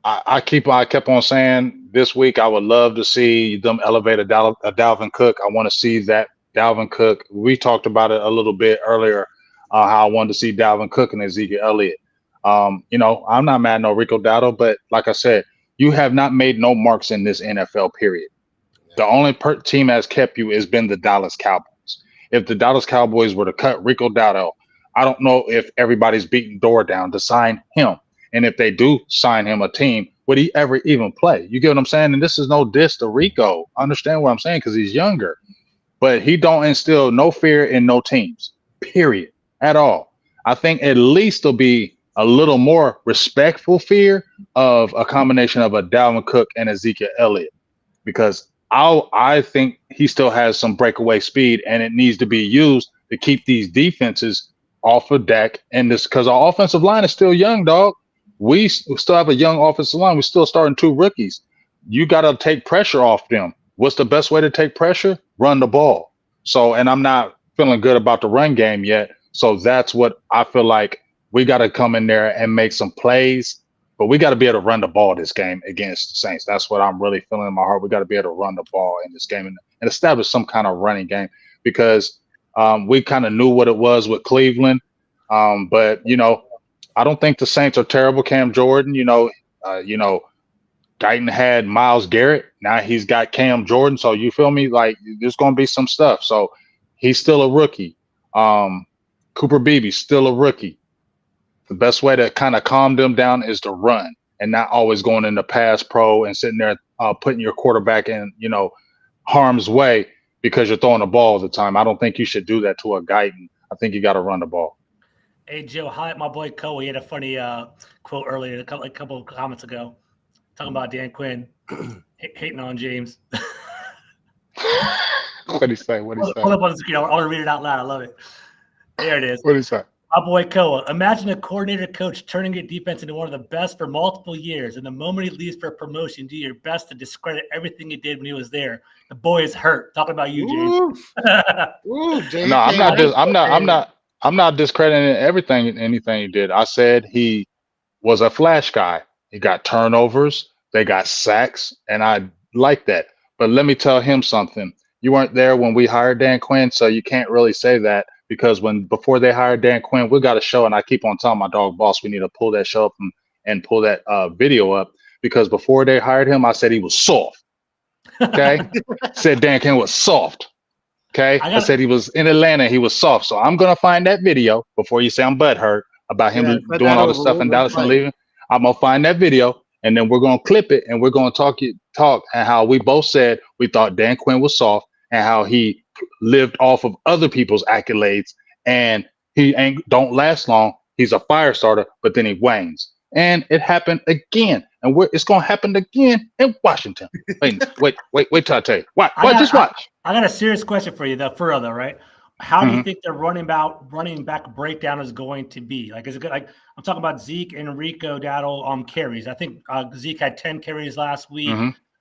I kept on saying this week I would love to see them elevate a Dalvin Cook. I want to see that Dalvin Cook. We talked about it a little bit earlier, how I wanted to see Dalvin Cook and Ezekiel Elliott. I'm not mad at no Rico Dowdle, but like I said, you have not made no marks in this NFL period. The only team that's kept you has been the Dallas Cowboys. If the Dallas Cowboys were to cut Rico Dowdle, I don't know if everybody's beating door down to sign him. And if they do sign him a team, would he ever even play? You get what I'm saying? And this is no diss to Rico. I understand what I'm saying because he's younger. But he don't instill no fear in no teams, period, at all. I think at least there'll be a little more respectful fear of a combination of a Dalvin Cook and Ezekiel Elliott, because I think he still has some breakaway speed, and it needs to be used to keep these defenses off of Dak. And this because our offensive line is still young, dog. We still have a young offensive line. We're still starting 2 rookies. You got to take pressure off them. What's the best way to take pressure? Run the ball. So, and I'm not feeling good about the run game yet. So that's what I feel like we got to come in there and make some plays, but we got to be able to run the ball this game against the Saints. That's what I'm really feeling in my heart. We got to be able to run the ball in this game and establish some kind of running game because we kind of knew what it was with Cleveland. But, I don't think the Saints are terrible. Cam Jordan, Guyton had Myles Garrett. Now he's got Cam Jordan. So you feel me? Like there's going to be some stuff. So he's still a rookie. Cooper Beebe still a rookie. The best way to kind of calm them down is to run and not always going into pass pro and sitting there putting your quarterback in, harm's way because you're throwing the ball all the time. I don't think you should do that to a Guyton. I think you got to run the ball. Hey, Joe, highlight my boy Cole. He had a funny quote earlier, a couple of comments ago, talking about Dan Quinn hating on James. What'd he say? Hold up on the screen. I want to read it out loud. I love it. There it is. What'd he say? My boy Koa. Imagine a coordinator coach turning your defense into one of the best for multiple years, and the moment he leaves for a promotion, do your best to discredit everything he did when he was there. The boy is hurt. Talking about you, James. James. No, I'm not discrediting anything he did. I said he was a flash guy. He got turnovers. They got sacks, and I like that. But let me tell him something. You weren't there when we hired Dan Quinn, so you can't really say that because before they hired Dan Quinn, we got a show, and I keep on telling my dog boss we need to pull that show up and pull that video up, because before they hired him, I said he was soft. Okay, said Dan Quinn was soft. Okay, I said he was in Atlanta, he was soft. So I'm gonna find that video before you say I'm butthurt about him doing all this stuff in Dallas and leaving. I'm gonna find that video, and then we're gonna clip it, and we're gonna talk and how we both said we thought Dan Quinn was soft, and how he lived off of other people's accolades, and he don't last long. He's a fire starter, but then he wanes, and it happened again, and it's gonna happen again in Washington. Wait till I tell you. Watch. I got a serious question for you, for real though, right? How do you think the running back breakdown is going to be? Like, is it good? Like, I'm talking about Zeke, Enrico, Dowdle, carries. I think Zeke had 10 carries last week.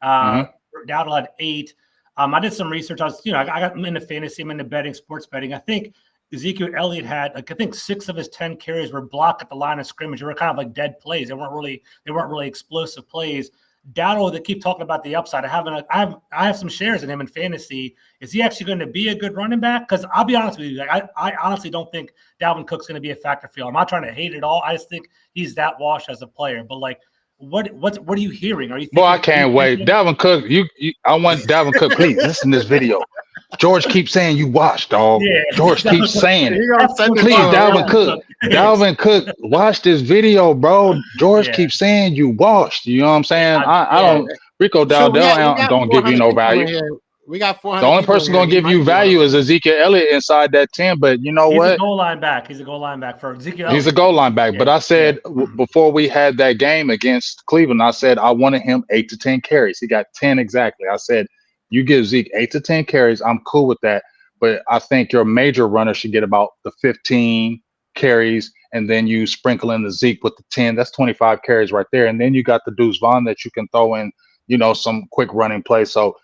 Dowdle had 8. I did some research. I got into fantasy, I'm into betting, sports betting. I think Ezekiel Elliott had, I think 6 of his 10 carries were blocked at the line of scrimmage. They were kind of like dead plays. They weren't really explosive plays. Dowdle, they keep talking about the upside. I have some shares in him in fantasy. Is he actually going to be a good running back? Because I'll be honest with you, I honestly don't think Dalvin Cook's going to be a factor for you. I'm not trying to hate it all. I just think he's that washed as a player. But like, what are you hearing? Are you? Boy, I can't wait. Dalvin Cook, I want Dalvin Cook. Please listen to this video. George keeps saying you washed, dog. Yeah. George keeps saying it. Please, Dalvin Cook. Dalvin Cook, watch this video, bro. George keeps saying you washed. You know what I'm saying? I don't. Rico Dowdell don't give you no value. We got 400. The only person going to give you value is Ezekiel Elliott inside that 10. But you know what? He's a goal line back. He's a goal line back for Ezekiel Elliott. He's a goal line back. Yeah. But I said before we had that game against Cleveland, I said I wanted him 8 to 10 carries. He got 10 exactly. I said, you give Zeke 8 to 10 carries, I'm cool with that. But I think your major runner should get about the 15 carries, and then you sprinkle in the Zeke with the 10. That's 25 carries right there. And then you got the Deuce Vaughn that you can throw in, some quick running plays. So,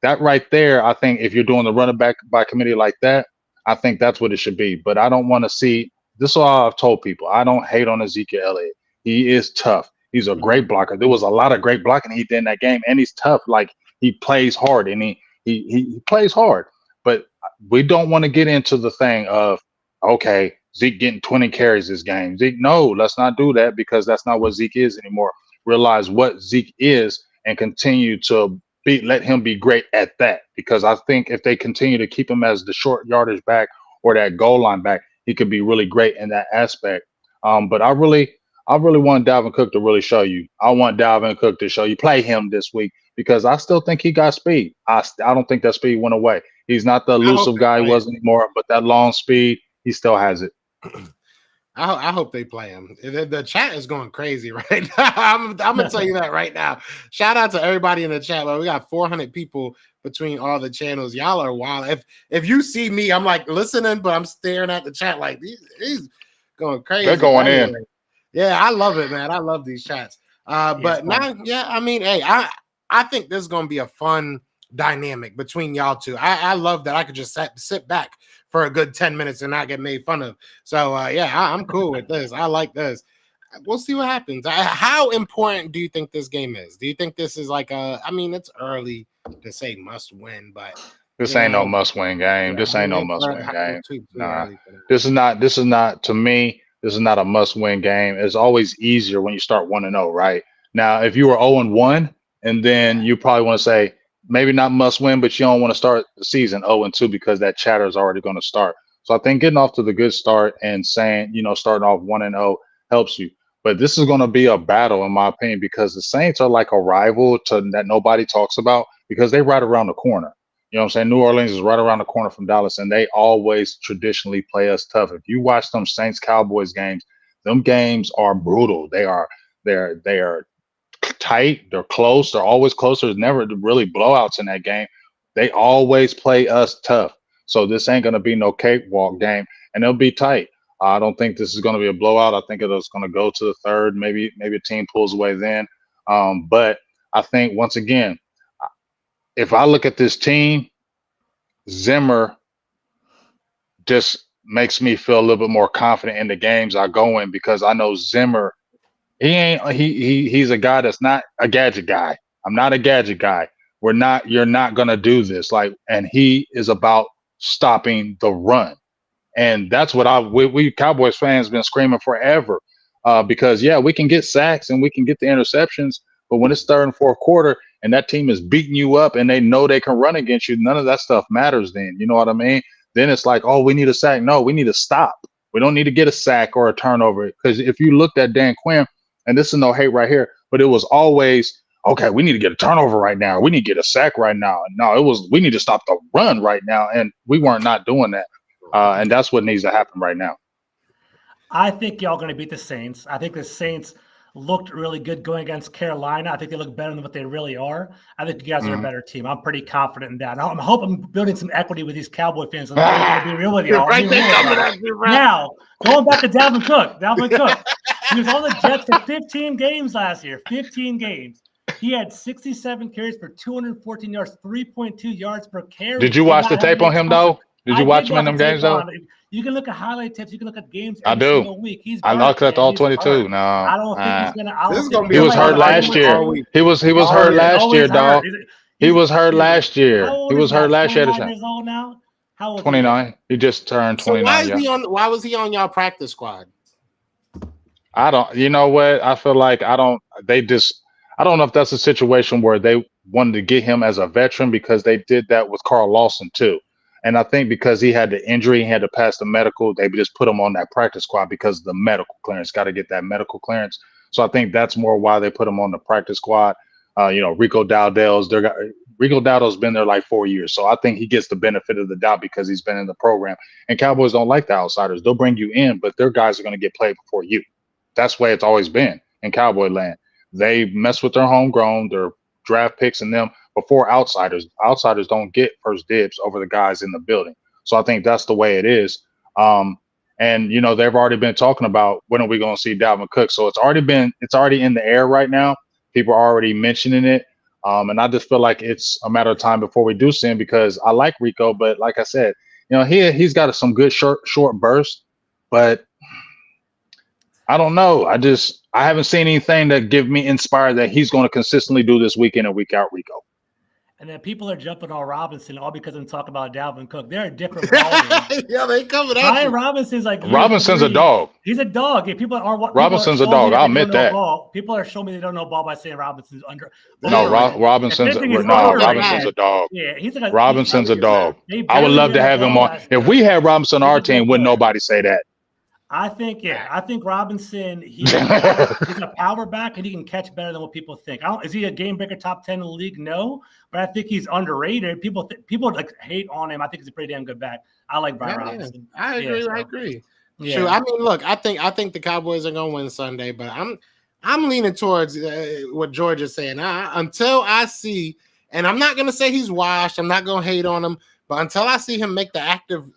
that right there, I think if you're doing the running back by committee like that, I think that's what it should be. But I don't want to see – this is all I've told people. I don't hate on Ezekiel Elliott. He is tough. He's a great blocker. There was a lot of great blocking he did in that game, and he's tough. Like, he plays hard, and he plays hard. But we don't want to get into the thing of, okay, Zeke getting 20 carries this game. Zeke, no, let's not do that, because that's not what Zeke is anymore. Realize what Zeke is and continue to let him be great at that. Because I think if they continue to keep him as the short yardage back or that goal line back, he could be really great in that aspect. But I really want Dalvin Cook to really show you. I want Dalvin Cook to show you. Play him this week, because I still think he got speed. I don't think that speed went away. He's not the elusive guy he was anymore, but that long speed, he still has it. I hope they play him. The chat is going crazy right now. I'm gonna tell you that right now. Shout out to everybody in the chat. Well, we got 400 people between all the channels. Y'all are wild. If you see me, I'm like listening, but I'm staring at the chat like he's going crazy. They're going in. Yeah, I love it, man. I love these chats. But now, I mean, hey, I think this is gonna be a fun dynamic between y'all two. I love that I could just sit back for a good 10 minutes and not get made fun of. So I'm cool with this. I like this. We'll see what happens. How important do you think this game is? Do you think this is like it's early to say must win, but this ain't no must win game. This ain't no must win game. Nah, this is not to me. This is not a must win game. It's always easier when you start 1-0, right? Now, if you were 0-1, and then you probably want to say, maybe not must win, but you don't want to start the season 0-2 because that chatter is already going to start. So I think getting off to the good start and saying, starting off 1-0 helps you. But this is going to be a battle, in my opinion, because the Saints are like a rival that nobody talks about, because they're right around the corner. You know what I'm saying? New Orleans is right around the corner from Dallas, and they always traditionally play us tough. If you watch them Saints Cowboys games, them games are brutal. They are tight, they're close, they're always close. There's never really blowouts in that game. They always play us tough. So this ain't gonna be no cakewalk game, and it'll be tight. I don't think this is gonna be a blowout. I think it's gonna go to the third, maybe a team pulls away then. But I think once again, if I look at this team, Zimmer just makes me feel a little bit more confident in the games I go in, because I know Zimmer, he's a guy that's not a gadget guy. I'm not a gadget guy. You're not gonna do this. And he is about stopping the run. And that's what we Cowboys fans been screaming forever. because we can get sacks and we can get the interceptions, but when it's third and fourth quarter and that team is beating you up and they know they can run against you, none of that stuff matters then. You know what I mean? Then it's like, oh, we need a sack. No, we need to stop. We don't need to get a sack or a turnover. Because if you looked at Dan Quinn, and this is no hate right here, but it was always, okay, we need to get a turnover right now. We need to get a sack right now. No, it was, we need to stop the run right now. And we weren't not doing that. And that's what needs to happen right now. I think y'all going to beat the Saints. I think the Saints looked really good going against Carolina. I think they look better than what they really are. I think you guys are a better team. I'm pretty confident in that. I hope I'm building some equity with these Cowboy fans. I'm going to be real with y'all. Now, going back to Dalvin Cook. He was on the Jets for 15 games last year. 15 games. He had 67 carries for 214 yards, 3.2 yards per carry. Did you watch the tape on him, though? Did you watch him in them games, though? You can look at highlight tips. You can look at games every single week. I looked at all 22. No, I don't think he's going to. He was hurt last year. He was hurt last year, dog. He was hurt last year. He was hurt last year. 29 years old now. How old? 29. He just turned 29. So why was he on y'all practice squad? I don't. You know what? I feel like I don't know if that's a situation where they wanted to get him as a veteran because they did that with Carl Lawson too. And I think because he had the injury, he had to pass the medical, they just put him on that practice squad because of the medical clearance. Got to get that medical clearance. So I think that's more why they put him on the practice squad. Rico Dowdell's been there like 4 years. So I think he gets the benefit of the doubt because he's been in the program. And Cowboys don't like the outsiders. They'll bring you in, but their guys are going to get played before you. That's the way it's always been in Cowboy land. They mess with their homegrown, their draft picks and them before outsiders. Outsiders don't get first dibs over the guys in the building. So I think that's the way it is. And they've already been talking about when are we going to see Dalvin Cook. So it's already in the air right now. People are already mentioning it. And I just feel like it's a matter of time before we do see him because I like Rico, but like I said, he's got some good short bursts, but I don't know. I haven't seen anything that give me inspired that he's going to consistently do this week in and week out, Rico. And then people are jumping on Robinson all because I'm talking about Dalvin Cook. They're a different ballgame. Yeah, they coming at Brian you. Robinson's like Robinson's a dog. He's a dog. If people are Robinson's a dog. I'll admit that. People are showing me they don't know ball by saying Robinson's under. No, Robinson's a dog. Yeah, he's like Robinson's a dog. I would love to have him on. If we had Robinson on our team, wouldn't nobody say that? I think Robinson, he's a power back and he can catch better than what people think. Is he a game breaker top 10 in the league? No, but I think he's underrated. People like hate on him. I think he's a pretty damn good back. I like Brian Robinson. I agree. Yeah. Sure. I mean, look, I think the Cowboys are going to win Sunday, but I'm leaning towards what George is saying. Until I see, and I'm not going to say he's washed. I'm not going to hate on him, but until I see him make the active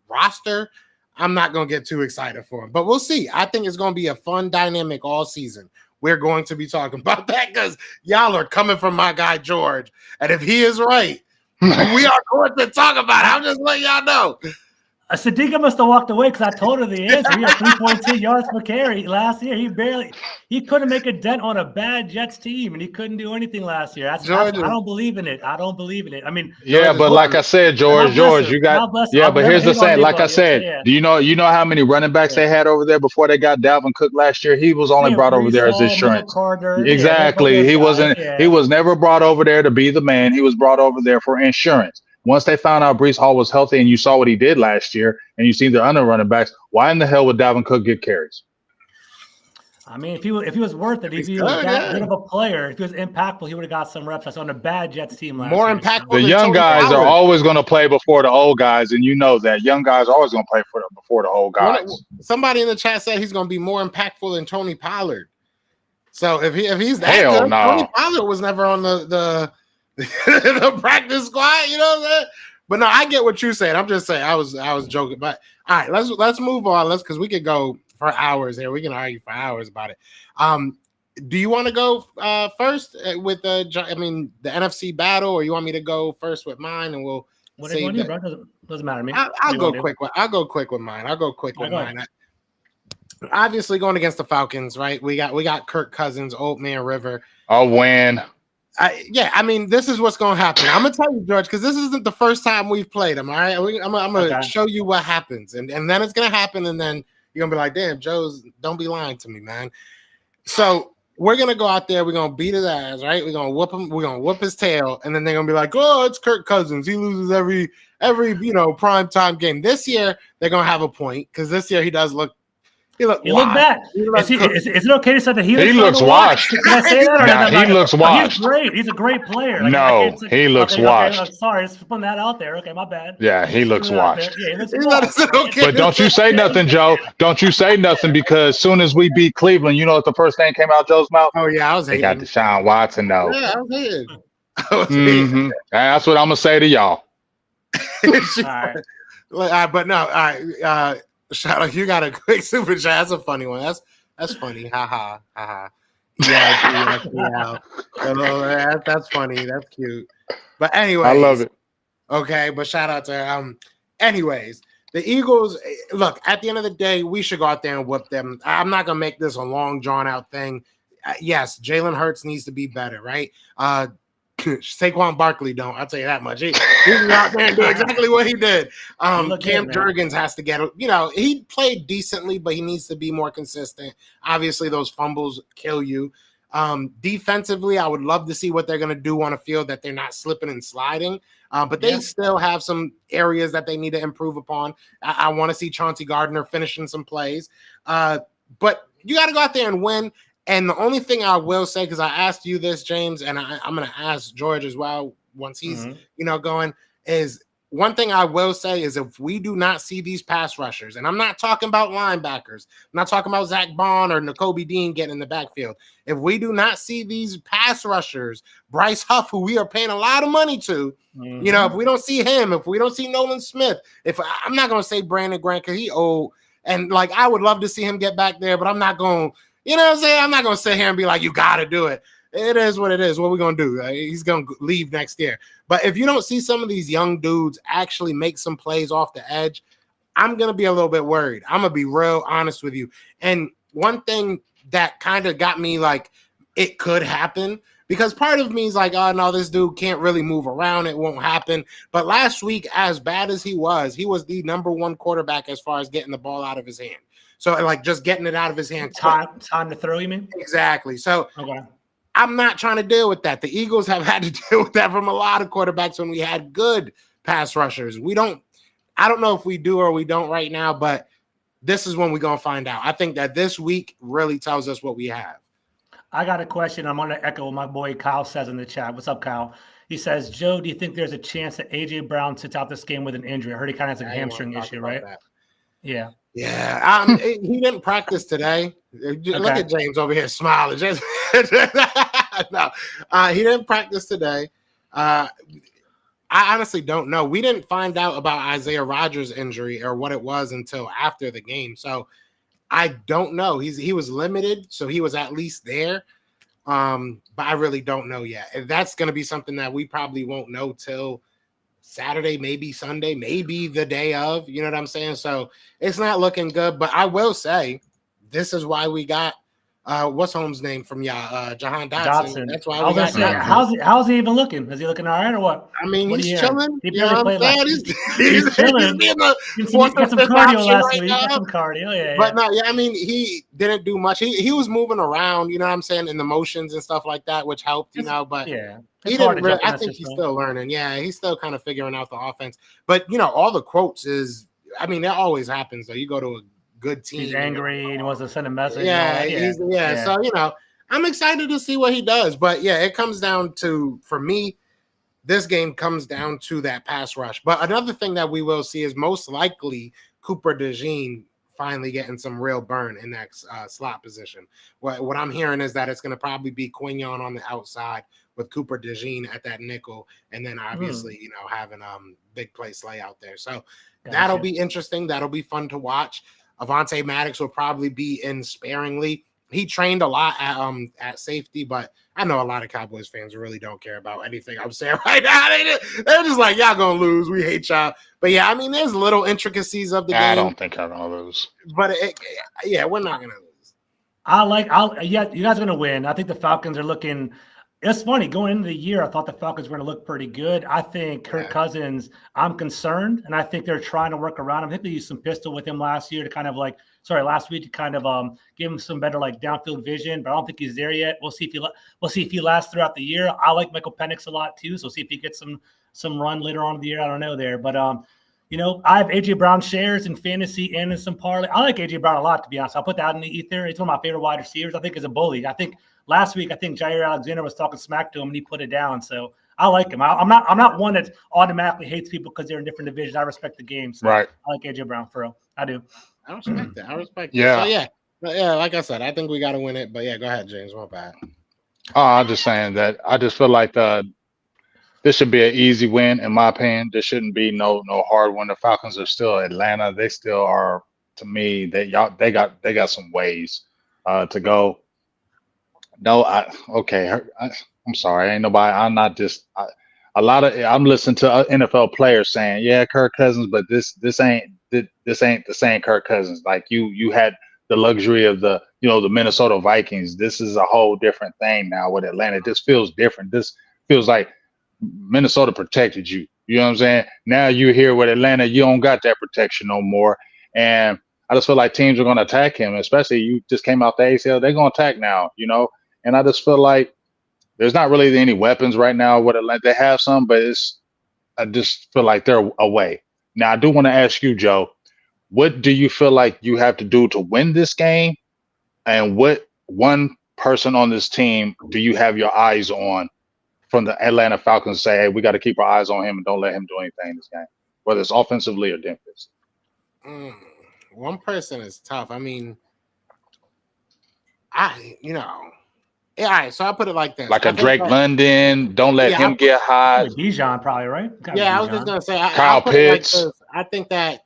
roster, I'm not going to get too excited for him, but we'll see. I think it's going to be a fun dynamic all season. We're going to be talking about that because y'all are coming from my guy, George. And if he is right, we are going to talk about it. I'm just letting y'all know. Sadiqa must have walked away because I told her the answer. He had 3.2 yards per carry last year. He couldn't make a dent on a bad Jets team, and he couldn't do anything last year. I don't believe in it. I mean, yeah, but like I said, George, you got but here's the thing. Like I said, do you know how many running backs they had over there before they got Dalvin Cook last year? He was only brought over there as insurance. Exactly. He was never brought over there to be the man. He was brought over there for insurance. Once they found out Breece Hall was healthy and you saw what he did last year and you see the other running backs, why in the hell would Dalvin Cook get carries? I mean, if he was worth it, if he was that good of a player, if he was impactful, he would have got some reps. That's on a bad Jets team last year. More impactful. The young guys are always going to play before the old guys, and you know that. Young guys are always going to play before the old guys. Somebody in the chat said he's going to be more impactful than Tony Pollard. So if he's that good, Tony Pollard was never on the practice squad, you know what I'm saying? But no, I get what you said. I'm just saying I was joking. But all right, let's move on. Because we could go for hours here. We can argue for hours about it. Do you want to go first with the NFC battle, or you want me to go first with mine, and we'll see? Doesn't matter to me. I'll go quick with mine. Obviously, going against the Falcons, right? We got Kirk Cousins, Old Man River. I'll win. This is what's going to happen. I'm going to tell you, George, because this isn't the first time we've played them, all right? I'm going to show you what happens, and then it's going to happen, and then You're gonna be like, damn, Joe's don't be lying to me, man. So we're gonna go out there, we're gonna beat his ass, right? We're gonna whoop him, we're gonna whoop his tail, and then they're gonna be like, oh, it's Kirk Cousins. He loses every prime time game. This year they're gonna have a point because this year he look bad. Is it okay to say that he looks washed? Can I say that? Nah, he looks washed. He's great. He's a great player. No, he looks washed. Okay, sorry, just putting that out there. Okay, my bad. Yeah, he looks washed. Yeah, he looks washed. Okay. But don't you say nothing, Joe. Don't you say nothing because as soon as we beat Cleveland, you know what the first thing came out Joe's mouth? Oh yeah, I was hating. hating. They got Deshaun Watson though. Yeah, I was hating. That's what I'm gonna say to y'all. All right. But no, all right. Shout out, you got a quick super chat. That's a funny one. That's funny. Ha ha ha. Yeah. That's funny. That's cute. But anyway, I love it. Okay, but shout out to anyways, the Eagles, look, at the end of the day, we should go out there and whoop them. I'm not gonna make this a long drawn out thing. Yes, Jalen Hurts needs to be better, right? Saquon Barkley don't. I'll tell you that much. He can go out there and do exactly what he did. Cam Jurgens has to get, he played decently, but he needs to be more consistent. Obviously, those fumbles kill you. Defensively, I would love to see what they're going to do on a field that they're not slipping and sliding. But they still have some areas that they need to improve upon. I want to see Chauncey Gardner finishing some plays. But you got to go out there and win. And the only thing I will say, because I asked you this, James, and I'm going to ask George as well once he's, going, is one thing I will say is if we do not see these pass rushers, and I'm not talking about linebackers, I'm not talking about Zach Bond or Nakobe Dean getting in the backfield. If we do not see these pass rushers, Bryce Huff, who we are paying a lot of money to, if we don't see him, if we don't see Nolan Smith, I'm not going to say Brandon Grant because he old, and I would love to see him get back there, but I'm not going to. You know what I'm saying? I'm not going to sit here and be like, you got to do it. It is what it is. What are we going to do? He's going to leave next year. But if you don't see some of these young dudes actually make some plays off the edge, I'm going to be a little bit worried. I'm going to be real honest with you. And one thing that kind of got me it could happen, because part of me is like, oh, no, this dude can't really move around. It won't happen. But last week, as bad as he was the number one quarterback as far as getting the ball out of his hand. So, just getting it out of his hand. Time to throw, you mean? Exactly. So, I'm not trying to deal with that. The Eagles have had to deal with that from a lot of quarterbacks when we had good pass rushers. I don't know if we do or we don't right now, but this is when we're going to find out. I think that this week really tells us what we have. I got a question. I'm going to echo what my boy Kyle says in the chat. What's up, Kyle? He says, Joe, do you think there's a chance that A.J. Brown sits out this game with an injury? I heard he kind of has a hamstring issue, right? That. Yeah. Yeah. He didn't practice today. Look at James over here smiling. No, he didn't practice today. I honestly don't know. We didn't find out about Isaiah Rodgers' injury or what it was until after the game. So I don't know. He was limited, so he was at least there. But I really don't know yet. And that's going to be something that we probably won't know till Saturday, maybe Sunday, maybe the day of, you know what I'm saying? So it's not looking good, but I will say this is why we got what's Holmes' name from y'all? Jahan Dotson. That's why we got how's he even looking? Is he looking all right or what? I mean, he's chilling. He barely played he's chilling. He's got some cardio last week. Some cardio, yeah. But no, yeah, I mean, he didn't do much. He was moving around, you know what I'm saying, in the motions and stuff like that, which helped, but yeah. He didn't really, I think he's still learning. Yeah, he's still kind of figuring out the offense. But, all the quotes is, I mean, that always happens, though. You go to a good team. He's angry and he wants to send a message. Yeah. So, I'm excited to see what he does. But, yeah, it comes down to, for me, this game comes down to that pass rush. But another thing that we will see is most likely Cooper DeJean finally getting some real burn in that slot position. What I'm hearing is that it's going to probably be Quignon on the outside with Cooper DeJean at that nickel, and then obviously, having big play Slay out there. So that'll be interesting. That'll be fun to watch. Avonte Maddox will probably be in sparingly. He trained a lot at safety, but I know a lot of Cowboys fans really don't care about anything I'm saying right now. They're just like, y'all gonna lose. We hate y'all. But yeah, I mean, there's little intricacies of the game. I don't think I'm gonna lose. But we're not gonna lose. You guys are gonna win. I think the Falcons are looking It's funny, going into the year, I thought the Falcons were going to look pretty good. I think Kirk Cousins, I'm concerned, and I think they're trying to work around him. I think they used some pistol with him last week to kind of give him some better like downfield vision, but I don't think he's there yet. We'll see if he lasts throughout the year. I like Michael Penix a lot too, so see if he gets some run later on in the year. I don't know there, but I have AJ Brown shares in fantasy and in some parlay. I like AJ Brown a lot, to be honest. I'll put that out in the ether. He's one of my favorite wide receivers. I think he's a bully. I think last week, Jair Alexander was talking smack to him and he put it down. So I like him. I'm not one that automatically hates people because they're in different divisions. I respect the game. So right. I like AJ Brown for real. I do. I respect that. I respect that. So yeah, like I said, I think we got to win it. But yeah, go ahead, James. My bad. I'm just saying that I just feel like this should be an easy win, in my opinion. There shouldn't be no hard one. The Falcons are still Atlanta. They still are, to me, they got some ways to go. No, I'm sorry. Ain't nobody. I'm not just. I'm listening to NFL players saying, "Yeah, Kirk Cousins," but this ain't the same Kirk Cousins. Like you had the luxury of the Minnesota Vikings. This is a whole different thing now with Atlanta. This feels different. This feels like Minnesota protected you. You know what I'm saying? Now you're here with Atlanta. You don't got that protection no more. And I just feel like teams are going to attack him, especially you just came out the ACL. They're going to attack now, And I just feel like there's not really any weapons right now with Atlanta. They have some, but I just feel like they're away. Now, I do want to ask you, Joe, what do you feel like you have to do to win this game? And what one person on this team do you have your eyes on from the Atlanta Falcons say, hey, we got to keep our eyes on him and don't let him do anything in this game, whether it's offensively or defensively? One person is tough. I mean, all right, so I'll put it like this. Like a Drake London, don't let him get hot. Bijan probably, right? I was just going to say. Kyle Pitts. I think that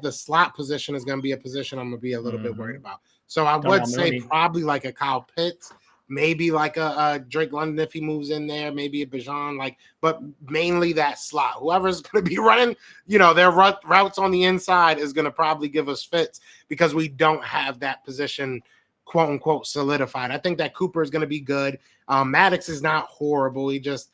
the slot position is going to be a position I'm going to be a little bit worried about. So I would say probably like a Kyle Pitts, maybe like a Drake London if he moves in there, maybe a Bijan, but mainly that slot. Whoever's going to be running, their routes on the inside is going to probably give us fits because we don't have that position, quote unquote, solidified. I think that Cooper is going to be good. Maddox is not horrible. He just,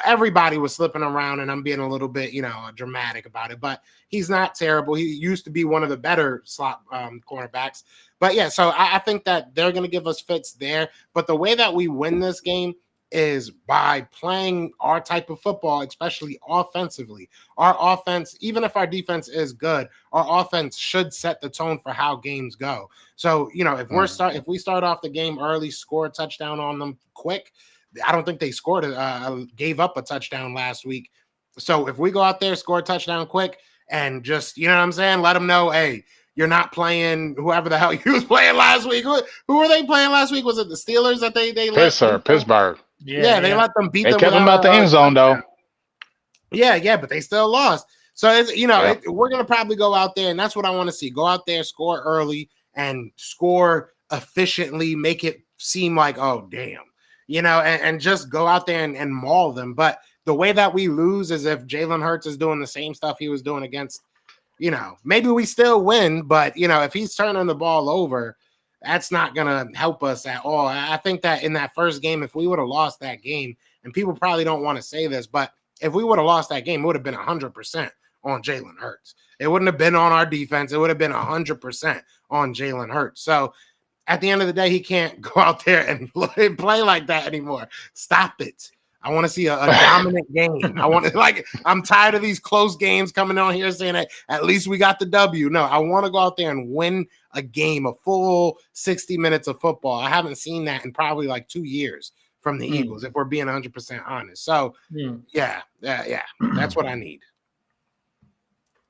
everybody was slipping around, and I'm being a little bit, dramatic about it, but he's not terrible. He used to be one of the better slot cornerbacks. But yeah, so I think that they're going to give us fits there. But the way that we win this game is by playing our type of football, especially offensively. Our offense, even if our defense is good, our offense should set the tone for how games go. So, if we start off the game early, score a touchdown on them quick. I don't think they gave up a touchdown last week. So if we go out there, score a touchdown quick, and just, let them know, hey, you're not playing whoever the hell you was playing last week. Who were they playing last week? Was it the Steelers that they Pittsburgh. Yeah, they let them beat them. They kept them out the end zone, though. Yeah, but they still lost. So, we're going to probably go out there, and that's what I want to see. Go out there, score early, and score efficiently, make it seem like, oh, damn. And just go out there and maul them. But the way that we lose is if Jalen Hurts is doing the same stuff he was doing against, maybe we still win, but, if he's turning the ball over, that's not going to help us at all. I think that in that first game, if we would have lost that game, and people probably don't want to say this, but if we would have lost that game, it would have been 100% on Jalen Hurts. It wouldn't have been on our defense. It would have been 100% on Jalen Hurts. So at the end of the day, he can't go out there and play like that anymore. Stop it. I want to see a dominant game. I'm tired of these close games coming on here saying that at least we got the W. No, I want to go out there and win a game, a full 60 minutes of football. I haven't seen that in probably 2 years from the Eagles, if we're being 100% honest. So, yeah, that's what I need.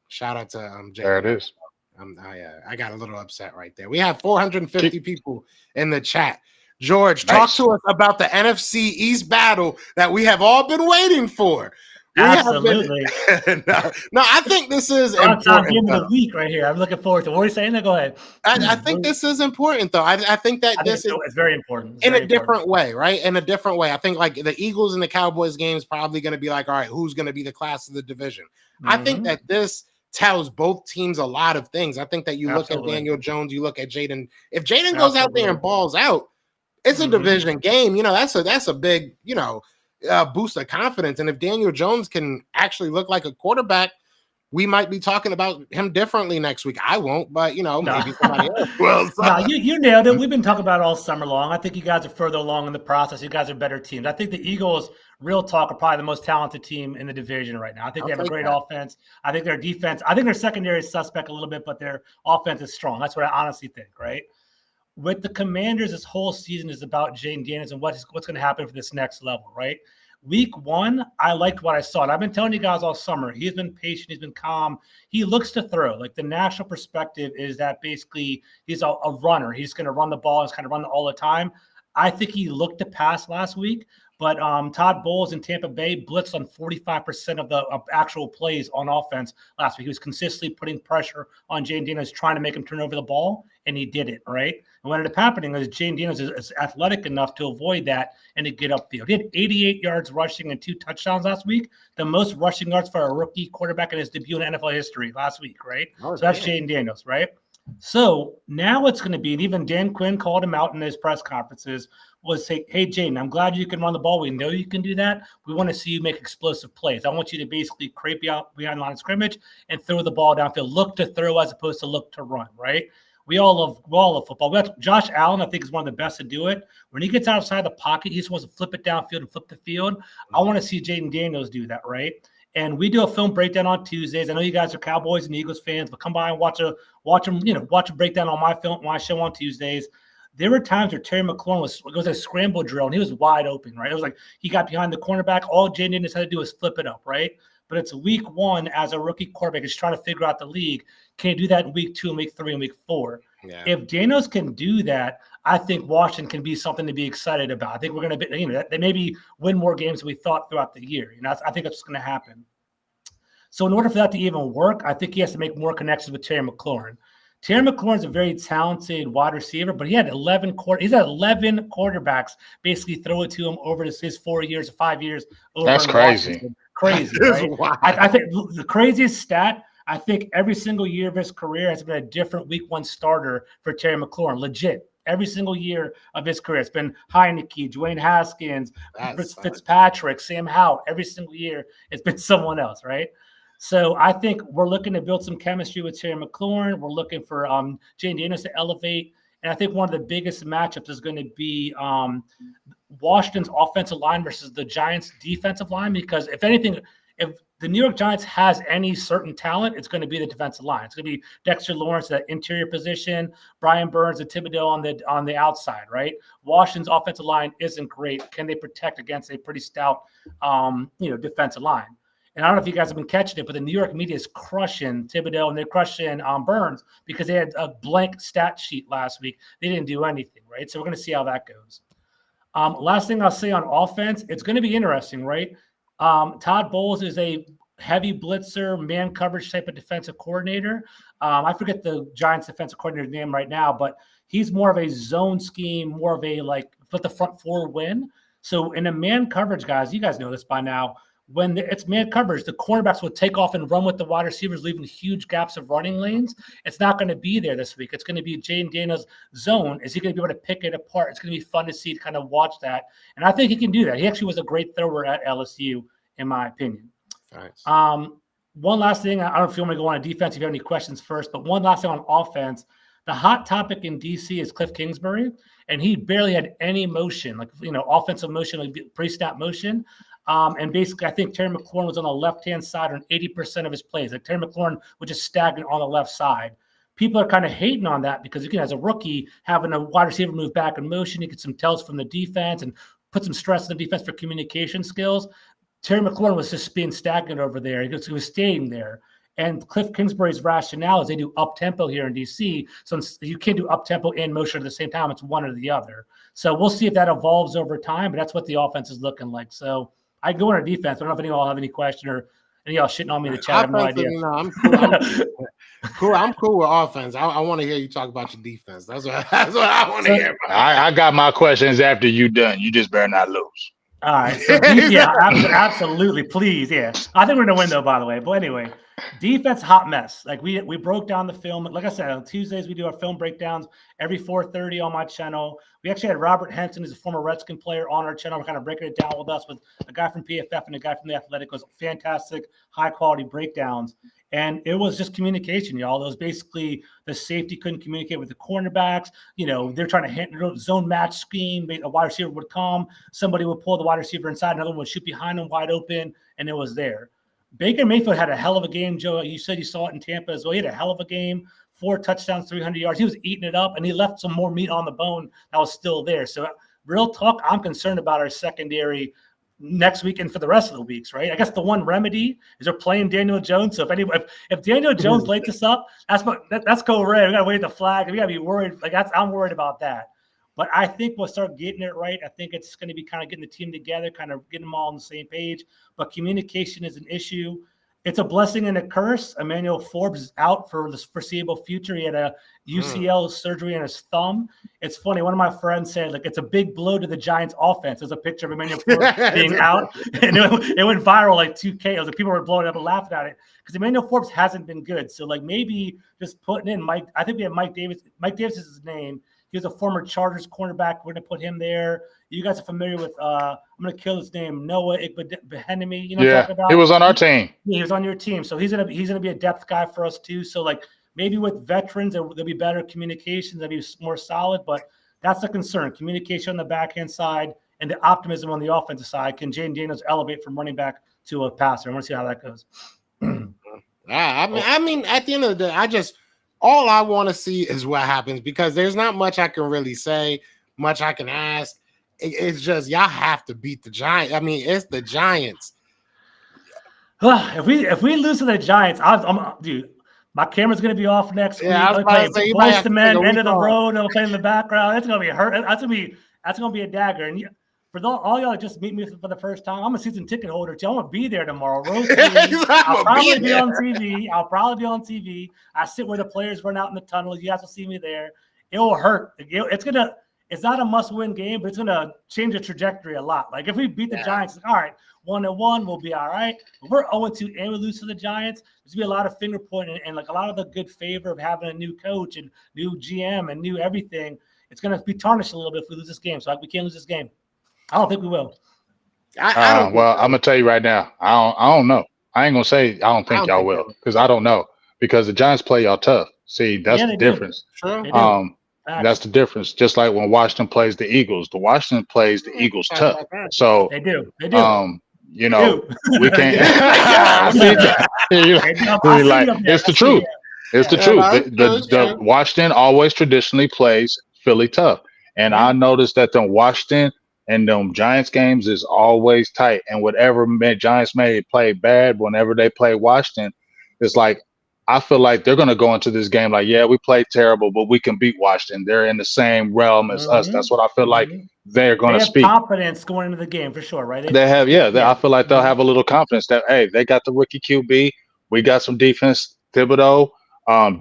Shout out to Jay. There it is. I got a little upset right there. We have 450 people in the chat. George, talk to us about the NFC East battle that we have all been waiting for. Absolutely. No, I think this is important. Game of the week right here. I'm looking forward to. What are you saying? Go ahead. I think this is important, though. I think that it's very important. In a different way, right? In a different way. I think the Eagles and the Cowboys game is probably going to be all right, who's going to be the class of the division? Mm-hmm. I think that this tells both teams a lot of things. I think that you look at Daniel Jones, you look at Jaden. If Jaden goes out there and balls out, It's a division game. That's a big, boost of confidence. And if Daniel Jones can actually look like a quarterback, we might be talking about him differently next week. I won't, but maybe somebody else will. So. No, you nailed it. We've been talking about it all summer long. I think you guys are further along in the process. You guys are better teams. I think the Eagles, real talk, are probably the most talented team in the division right now. I think they have a great offense. I think their defense, I think their secondary is suspect a little bit, but their offense is strong. That's what I honestly think, right? With the Commanders, this whole season is about Jayden Daniels and what's going to happen for this next level, right? Week 1, I liked what I saw. And I've been telling you guys all summer, he's been patient, he's been calm. He looks to throw. Like the national perspective is that basically he's a runner. He's going to run the ball. He's kind of run all the time. I think he looked to pass last week, but Todd Bowles in Tampa Bay blitzed on 45% of the actual plays on offense last week. He was consistently putting pressure on Jayden Daniels, trying to make him turn over the ball, and he did it, right? And what ended up happening is Jayden Daniels is athletic enough to avoid that and to get upfield. He had 88 yards rushing and 2 touchdowns last week, the most rushing yards for a rookie quarterback in his debut in NFL history last week, right? So that's Jayden Daniels, right? So now it's going to be, and even Dan Quinn called him out in his press conferences, was say, hey, Jayden, I'm glad you can run the ball. We know you can do that. We want to see you make explosive plays. I want you to basically creep out behind the line of scrimmage and throw the ball downfield. Look to throw as opposed to look to run, right? We all love football. Josh Allen, I think, is one of the best to do it. When he gets outside the pocket, he just wants to flip it downfield and flip the field. I want to see Jayden Daniels do that, right? And we do a film breakdown on Tuesdays. I know you guys are Cowboys and Eagles fans, but come by and watch a breakdown on my show on Tuesdays. There were times where Terry McLaurin was a scramble drill, and he was wide open, right? It was like he got behind the cornerback. All Jayden Daniels had to do was flip it up, right? But it's week 1 as a rookie quarterback. He's trying to figure out the league. Can he do that in week 2 and week 3 and week 4? Yeah. If Daniels can do that, I think Washington can be something to be excited about. I think we're going to be, they maybe win more games than we thought throughout the year. I think that's going to happen. So in order for that to even work, I think he has to make more connections with Terry McLaurin. Terry McLaurin's a very talented wide receiver, but he's had 11 quarterbacks basically throw it to him over his 4 years or 5 years. That's crazy. Crazy, right? I think the craziest stat, I think every single year of his career has been a different week 1 starter for Terry McLaurin. Legit. Every single year of his career. It's been Heineke, Dwayne Haskins, Fitzpatrick, Sam Howell. Every single year it's been someone else, right? So I think we're looking to build some chemistry with Terry McLaurin. We're looking for Jayden Daniels to elevate. And I think one of the biggest matchups is going to be Washington's offensive line versus the Giants' defensive line, because if anything, if the New York Giants has any certain talent, it's going to be the defensive line. It's going to be Dexter Lawrence at interior position, Brian Burns and Thibodeau on the outside, right? Washington's offensive line isn't great. Can they protect against a pretty stout defensive line? And I don't know if you guys have been catching it, but the New York media is crushing Thibodeau and they're crushing Burns because they had a blank stat sheet last week. They didn't do anything, right? So we're going to see how that goes. Last thing I'll say on offense, it's going to be interesting, right? Todd Bowles is a heavy blitzer, man coverage type of defensive coordinator. I forget the Giants defensive coordinator's name right now, but he's more of a zone scheme, more of a let the front four win. So in a man coverage, guys, you guys know this by now, when it's man coverage, the cornerbacks will take off and run with the wide receivers, leaving huge gaps of running lanes. It's not going to be there this week. It's going to be Jayden Daniels' zone. Is he going to be able to pick it apart? It's going to be fun to see, to kind of watch that. And I think he can do that. He actually was a great thrower at LSU, in my opinion. Nice. One last thing. I don't know if you want to go on defense, if you have any questions first, but one last thing on offense. The hot topic in DC is Cliff Kingsbury, and he barely had any motion, offensive motion, like pre-snap motion. And basically, I think Terry McLaurin was on the left-hand side on 80% of his plays. Like Terry McLaurin was just stagnant on the left side. People are kind of hating on that because, again, as a rookie, having a wide receiver move back in motion, you get some tells from the defense and put some stress on the defense for communication skills. Terry McLaurin was just being stagnant over there. He was staying there. And Cliff Kingsbury's rationale is they do up-tempo here in D.C., so you can't do up-tempo and motion at the same time. It's one or the other. So we'll see if that evolves over time, but that's what the offense is looking like. So I go on our defense. I don't know if any of y'all have any question or any of y'all shitting on me in the chat. I have no idea. No, I'm cool. I'm cool with offense. I want to hear you talk about your defense. That's what I want to hear about. I got my questions after you done. You just better not lose. All right. So, yeah, absolutely. Please. Yeah. I think we're going to win, though, by the way. But anyway, Defense, hot mess. Like we broke down the film. Like I said, on Tuesdays we do our film breakdowns every 4:30 on my channel. We actually had Robert Henson, who's a former Redskin player, on our channel. We're kind of breaking it down with us, with a guy from PFF and a guy from the Athletic. It was fantastic, high quality breakdowns. And it was just communication, y'all. It was basically the safety couldn't communicate with the cornerbacks. They're trying to hit zone match scheme. A wide receiver would come, somebody would pull the wide receiver inside, another one would shoot behind him wide open, and it was there. Baker Mayfield had a hell of a game, Joe. You said you saw it in Tampa as well. He had a hell of a game, 4 touchdowns, 300 yards. He was eating it up, and he left some more meat on the bone that was still there. So real talk, I'm concerned about our secondary next weekend for the rest of the weeks, right? I guess the one remedy is they're playing Daniel Jones. So if Daniel Jones lights us up, that's go red. We got to wave the flag. We got to be worried. I'm worried about that. But I think we'll start getting it right. I think it's going to be kind of getting the team together, kind of getting them all on the same page. But communication is an issue. It's a blessing and a curse. Emmanuel Forbes is out for the foreseeable future. He had a UCL surgery on his thumb. It's funny. One of my friends said, it's a big blow to the Giants offense. There's a picture of Emmanuel Forbes being out. And it went viral like 2K. It was people were blowing up and laughing at it because Emmanuel Forbes hasn't been good. So maybe just putting in Mike. I think we have Mike Davis. Mike Davis is his name. He was a former Chargers cornerback. We're going to put him there. You guys are familiar with, I'm going to kill his name, Noah Igbenegbu. You know what I'm talking about? He was on our team. He was on your team. So he's going to be a depth guy for us too. So maybe with veterans, there'll be better communication. They'll be more solid, but that's the concern. Communication on the backhand side and the optimism on the offensive side. Can Jayden Daniels elevate from running back to a passer? I want to see how that goes. I mean, at the end of the day, all I want to see is what happens because there's not much I can really say, much I can ask. It's just y'all have to beat the Giants. I mean, it's the Giants. If we lose to the Giants, dude, my camera's gonna be off next week. I was about to say, Voice the Man, end of the road. I'm playing in the background. It's gonna be hurt. That's gonna be a dagger. And for all y'all that just meet me for the first time, I'm a season ticket holder too. I'm gonna be there tomorrow. I'll probably be on TV. I sit where the players run out in the tunnel. You guys will see me there. It will hurt. It's not a must-win game, but it's gonna change the trajectory a lot. If we beat the Giants, all right, 1-1, we'll be all right. If we're 0-2 and we lose to the Giants, there's gonna be a lot of finger pointing and a lot of the good favor of having a new coach and new GM and new everything. It's gonna be tarnished a little bit if we lose this game. So we can't lose this game. I don't think we will. I'm gonna tell you right now. I don't know. I ain't gonna say I don't think y'all will because I don't know because the Giants play y'all tough. See, that's the difference. Sure. That's the difference. Just like when Washington plays the Eagles, Washington plays the Eagles tough. So they do. we can't. It's the truth. It's the truth. The Washington always traditionally plays Philly tough, and I noticed that the Washington and them Giants games is always tight. And whatever Giants may play bad, whenever they play Washington, it's like. I feel like they're going to go into this game we played terrible, but we can beat Washington. They're in the same realm as us. That's what I feel like they're going to speak. Confidence going into the game for sure, right? I feel like they'll have a little confidence that, hey, they got the rookie QB. We got some defense. Thibodeau,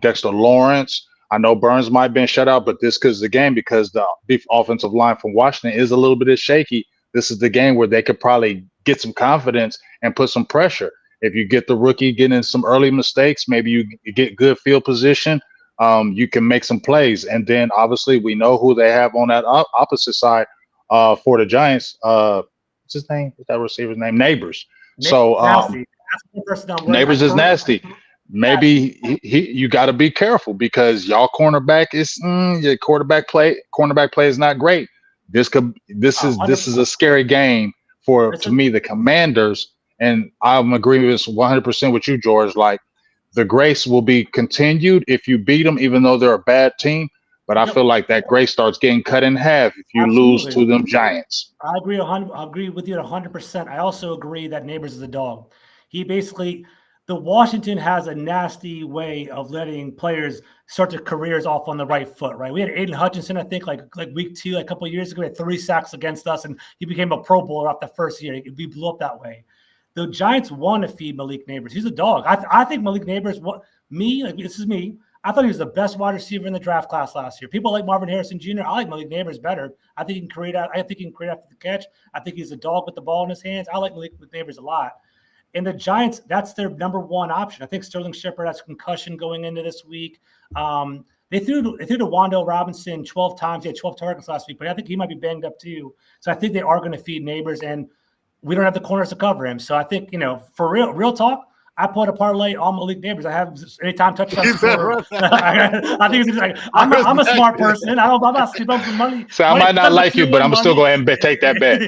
Dexter Lawrence. I know Burns might have been shut out, but this is the game because the offensive line from Washington is a little bit shaky. This is the game where they could probably get some confidence and put some pressure. If you get the rookie getting some early mistakes, maybe you get good field position, you can make some plays. And then obviously we know who they have on that opposite side for the Giants. What's his name? What's that receiver's name? Neighbors. So Neighbors is nasty. Maybe you got to be careful because y'all cornerback is your quarterback play is not great. This is a scary game to me the Commanders. And I'm agreeing with 100% with you, George. The grace will be continued if you beat them, even though they're a bad team. But I feel like that grace starts getting cut in half if you lose to them Giants. I agree. I agree with you 100%. I also agree that Neighbors is a dog. The Washington has a nasty way of letting players start their careers off on the right foot, right? We had Aiden Hutchinson, I think, like week 2, a couple of years ago, he had 3 sacks against us, and he became a Pro Bowler after the first year. We blew up that way. The Giants want to feed Malik Neighbors. He's a dog. I think Malik Neighbors, this is me. I thought he was the best wide receiver in the draft class last year. People like Marvin Harrison Jr. I like Malik Neighbors better. I think he can create after the catch. I think he's a dog with the ball in his hands. I like Malik Neighbors a lot. And the Giants, that's their number one option. I think Sterling Shepard has concussion going into this week. They threw to Wan'Dale Robinson 12 times. He had 12 targets last week, but I think he might be banged up too. So I think they are going to feed Neighbors, and we don't have the corners to cover him. So I think, for real talk, I put a parlay on Malik Neighbors. I have anytime touchdown score. I think it's like I'm a smart person. I'm not stupid for money. So I might not like you, but I'm still going to take that bet.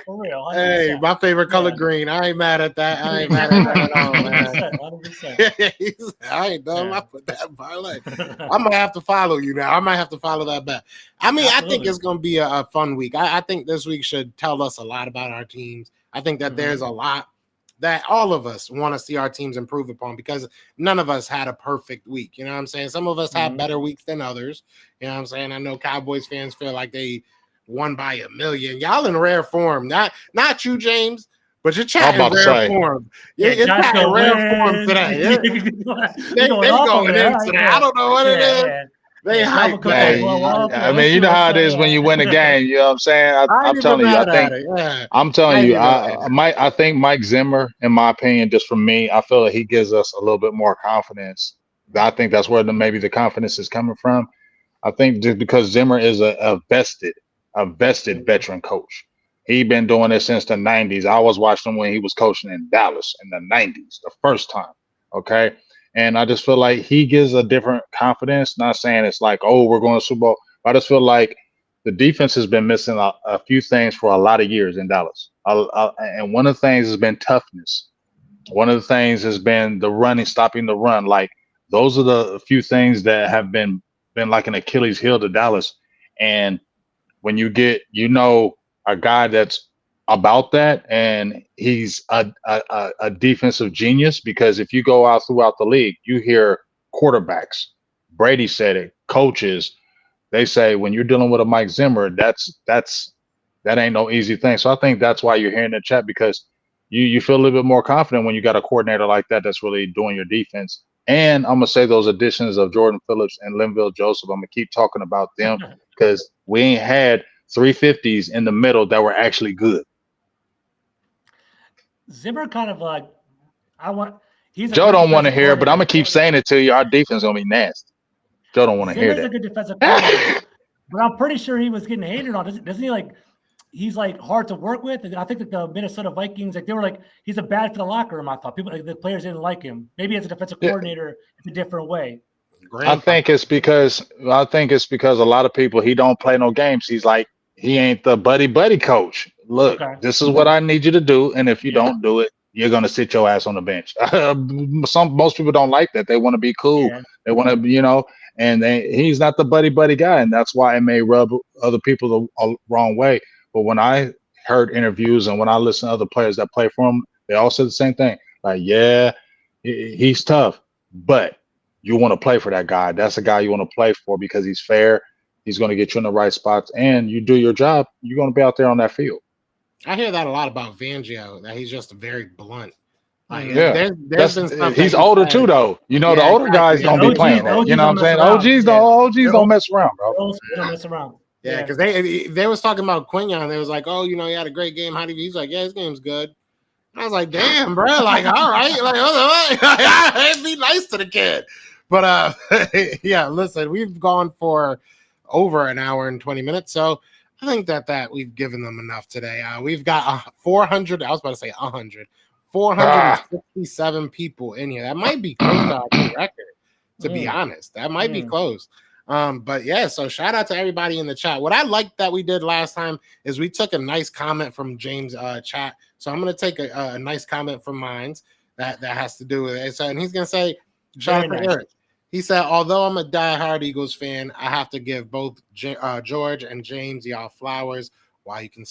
For real. 100%. Hey, my favorite color green. I ain't mad at that. I ain't mad at that at all, man. 100%. I ain't done. I put that parlay. I might have to follow you now. I might have to follow that bet. I mean, I think it's going to be a fun week. I think this week should tell us a lot about our teams. I think that there's a lot that all of us want to see our teams improve upon, because none of us had a perfect week. You know what I'm saying? Some of us had better weeks than others. You know what I'm saying? I know Cowboys fans feel like they won by 1 million. Y'all in rare form. Not you, James, but you're chatting rare form. You're chatting rare form today. They going in today. I don't know what it is. They hype. I mean, you know how it is when you win a game. You know what I'm saying? I'm telling you. I think Mike Zimmer, in my opinion, just from me, I feel like he gives us a little bit more confidence. I think that's where maybe the confidence is coming from. I think just because Zimmer is a vested veteran coach. He's been doing this since the 90s. I was watching him when he was coaching in Dallas in the 90s, the first time. Okay. And I just feel like he gives a different confidence. Not saying it's like, oh, we're going to Super Bowl. But I just feel like the defense has been missing a few things for a lot of years in Dallas. And one of the things has been toughness. One of the things has been the running, stopping the run. Like, those are the few things that have been like an Achilles heel to Dallas. And when you get, a guy that's about that, and he's a defensive genius, because if you go out throughout the league, you hear quarterbacks, Brady said it, coaches, they say when you're dealing with a Mike Zimmer, that ain't no easy thing. So I think that's why you're hearing the chat, because you feel a little bit more confident when you got a coordinator like that that's really doing your defense. And I'm gonna say those additions of Jordan Phillips and Linville Joseph, I'm gonna keep talking about them, because we ain't had 350s in the middle that were actually good. Zimmer kind of like, Joe don't want to hear, but I'm gonna keep saying it to you. Our defense is gonna be nasty. Joe don't want to hear that. Zimmer's a good defensive coordinator, but I'm pretty sure he was getting hated on. Doesn't he? Like, he's like hard to work with. And I think that the Minnesota Vikings, like, they were like, he's a bad for the locker room. I thought people, like, the players didn't like him. Maybe as a defensive coordinator, it's a different way. I think it's because a lot of people, he don't play no games. He's like, he ain't the buddy coach. Look, this is what I need you to do, and if you don't do it, you're gonna sit your ass on the bench. Most people don't like that. They want to be cool. Yeah. They want to, and he's not the buddy guy, and that's why it may rub other people the wrong way. But when I heard interviews and when I listen to other players that play for him, they all said the same thing. Like, yeah, he's tough, but you want to play for that guy. That's the guy you want to play for, because he's fair. He's going to get you in the right spots, and you do your job, you're going to be out there on that field. I hear that a lot about Fangio, that he's just very blunt. Like, he's older too, though. The older guys don't be playing that. You know what I'm saying? OGs don't mess around, bro. Don't mess around. Yeah, because they was talking about Quinyon. They was like, oh, he had a great game. How do you? He's like, yeah, his game's good. I was like, damn, bro. Like, all right. Like, I'd be nice to the kid. But yeah, listen, we've gone for over an hour and 20 minutes. So I think that we've given them enough today. We've got 400. I was about to say 100. 467 people in here. That might be close to our record, to be honest. That might be close. But yeah, so shout out to everybody in the chat. What I liked that we did last time is we took a nice comment from James' chat. So I'm going to take a nice comment from mine that has to do with it. So, and he's going to say, shout out to Eric. He said, although I'm a diehard Eagles fan, I have to give both George and James y'all flowers while you can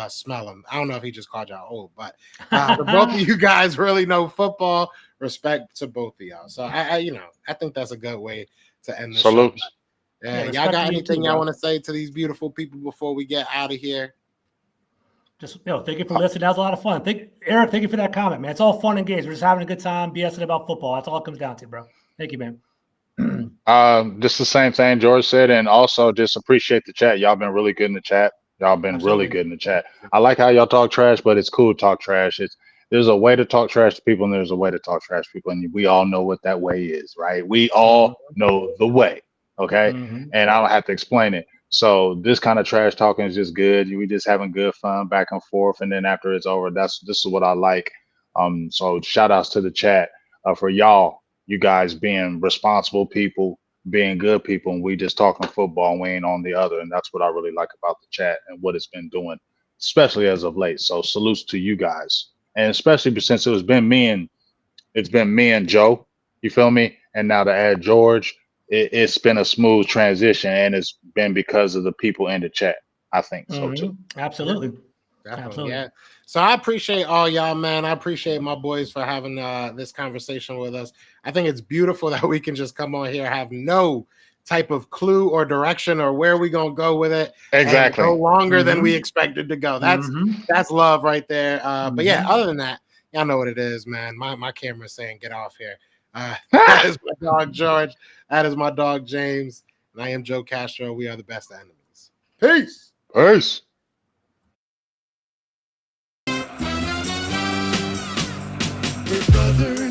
smell them. I don't know if he just called y'all old, but both of you guys really know football. Respect to both of y'all. So I think that's a good way to end the Salute. Show. Yeah, y'all got anything y'all want to say to these beautiful people before we get out of here? Just thank you for listening. That was a lot of fun. Eric, thank you for that comment, man. It's all fun and games. We're just having a good time, BSing about football. That's all it comes down to, bro. Thank you, man. Just the same thing George said, and also just appreciate the chat. Y'all been really good in the chat. Y'all been really Absolutely. good in the chat. I like how y'all talk trash, but it's cool to talk trash. There's a way to talk trash to people, and there's a way to talk trash to people, and we all know what that way is, right? We all know the way, okay? Mhm. And I don't have to explain it. So this kind of trash talking is just good. We just having good fun back and forth, and then after it's over, this is what I like. So shout outs to the chat for y'all, you guys being responsible people, being good people, and we just talking football and we ain't on the other, and that's what I really like about the chat and what it's been doing, especially as of late. So salutes to you guys, and especially since it's been me and Joe, you feel me, and now to add George, it's been a smooth transition, and it's been because of the people in the chat. I think so too. Absolutely. Definitely, Absolutely. yeah. So I appreciate all y'all, man. I appreciate my boys for having this conversation with us. I think it's beautiful that we can just come on here, have no type of clue or direction or where we gonna go with it. Exactly. And go longer than we expected to go. That's love right there. But yeah, other than that, y'all know what it is, man. My camera's saying get off here. That is my dog George. That is my dog James. And I am Joe Castro. We are the best enemies. Peace. Peace. We're brothers.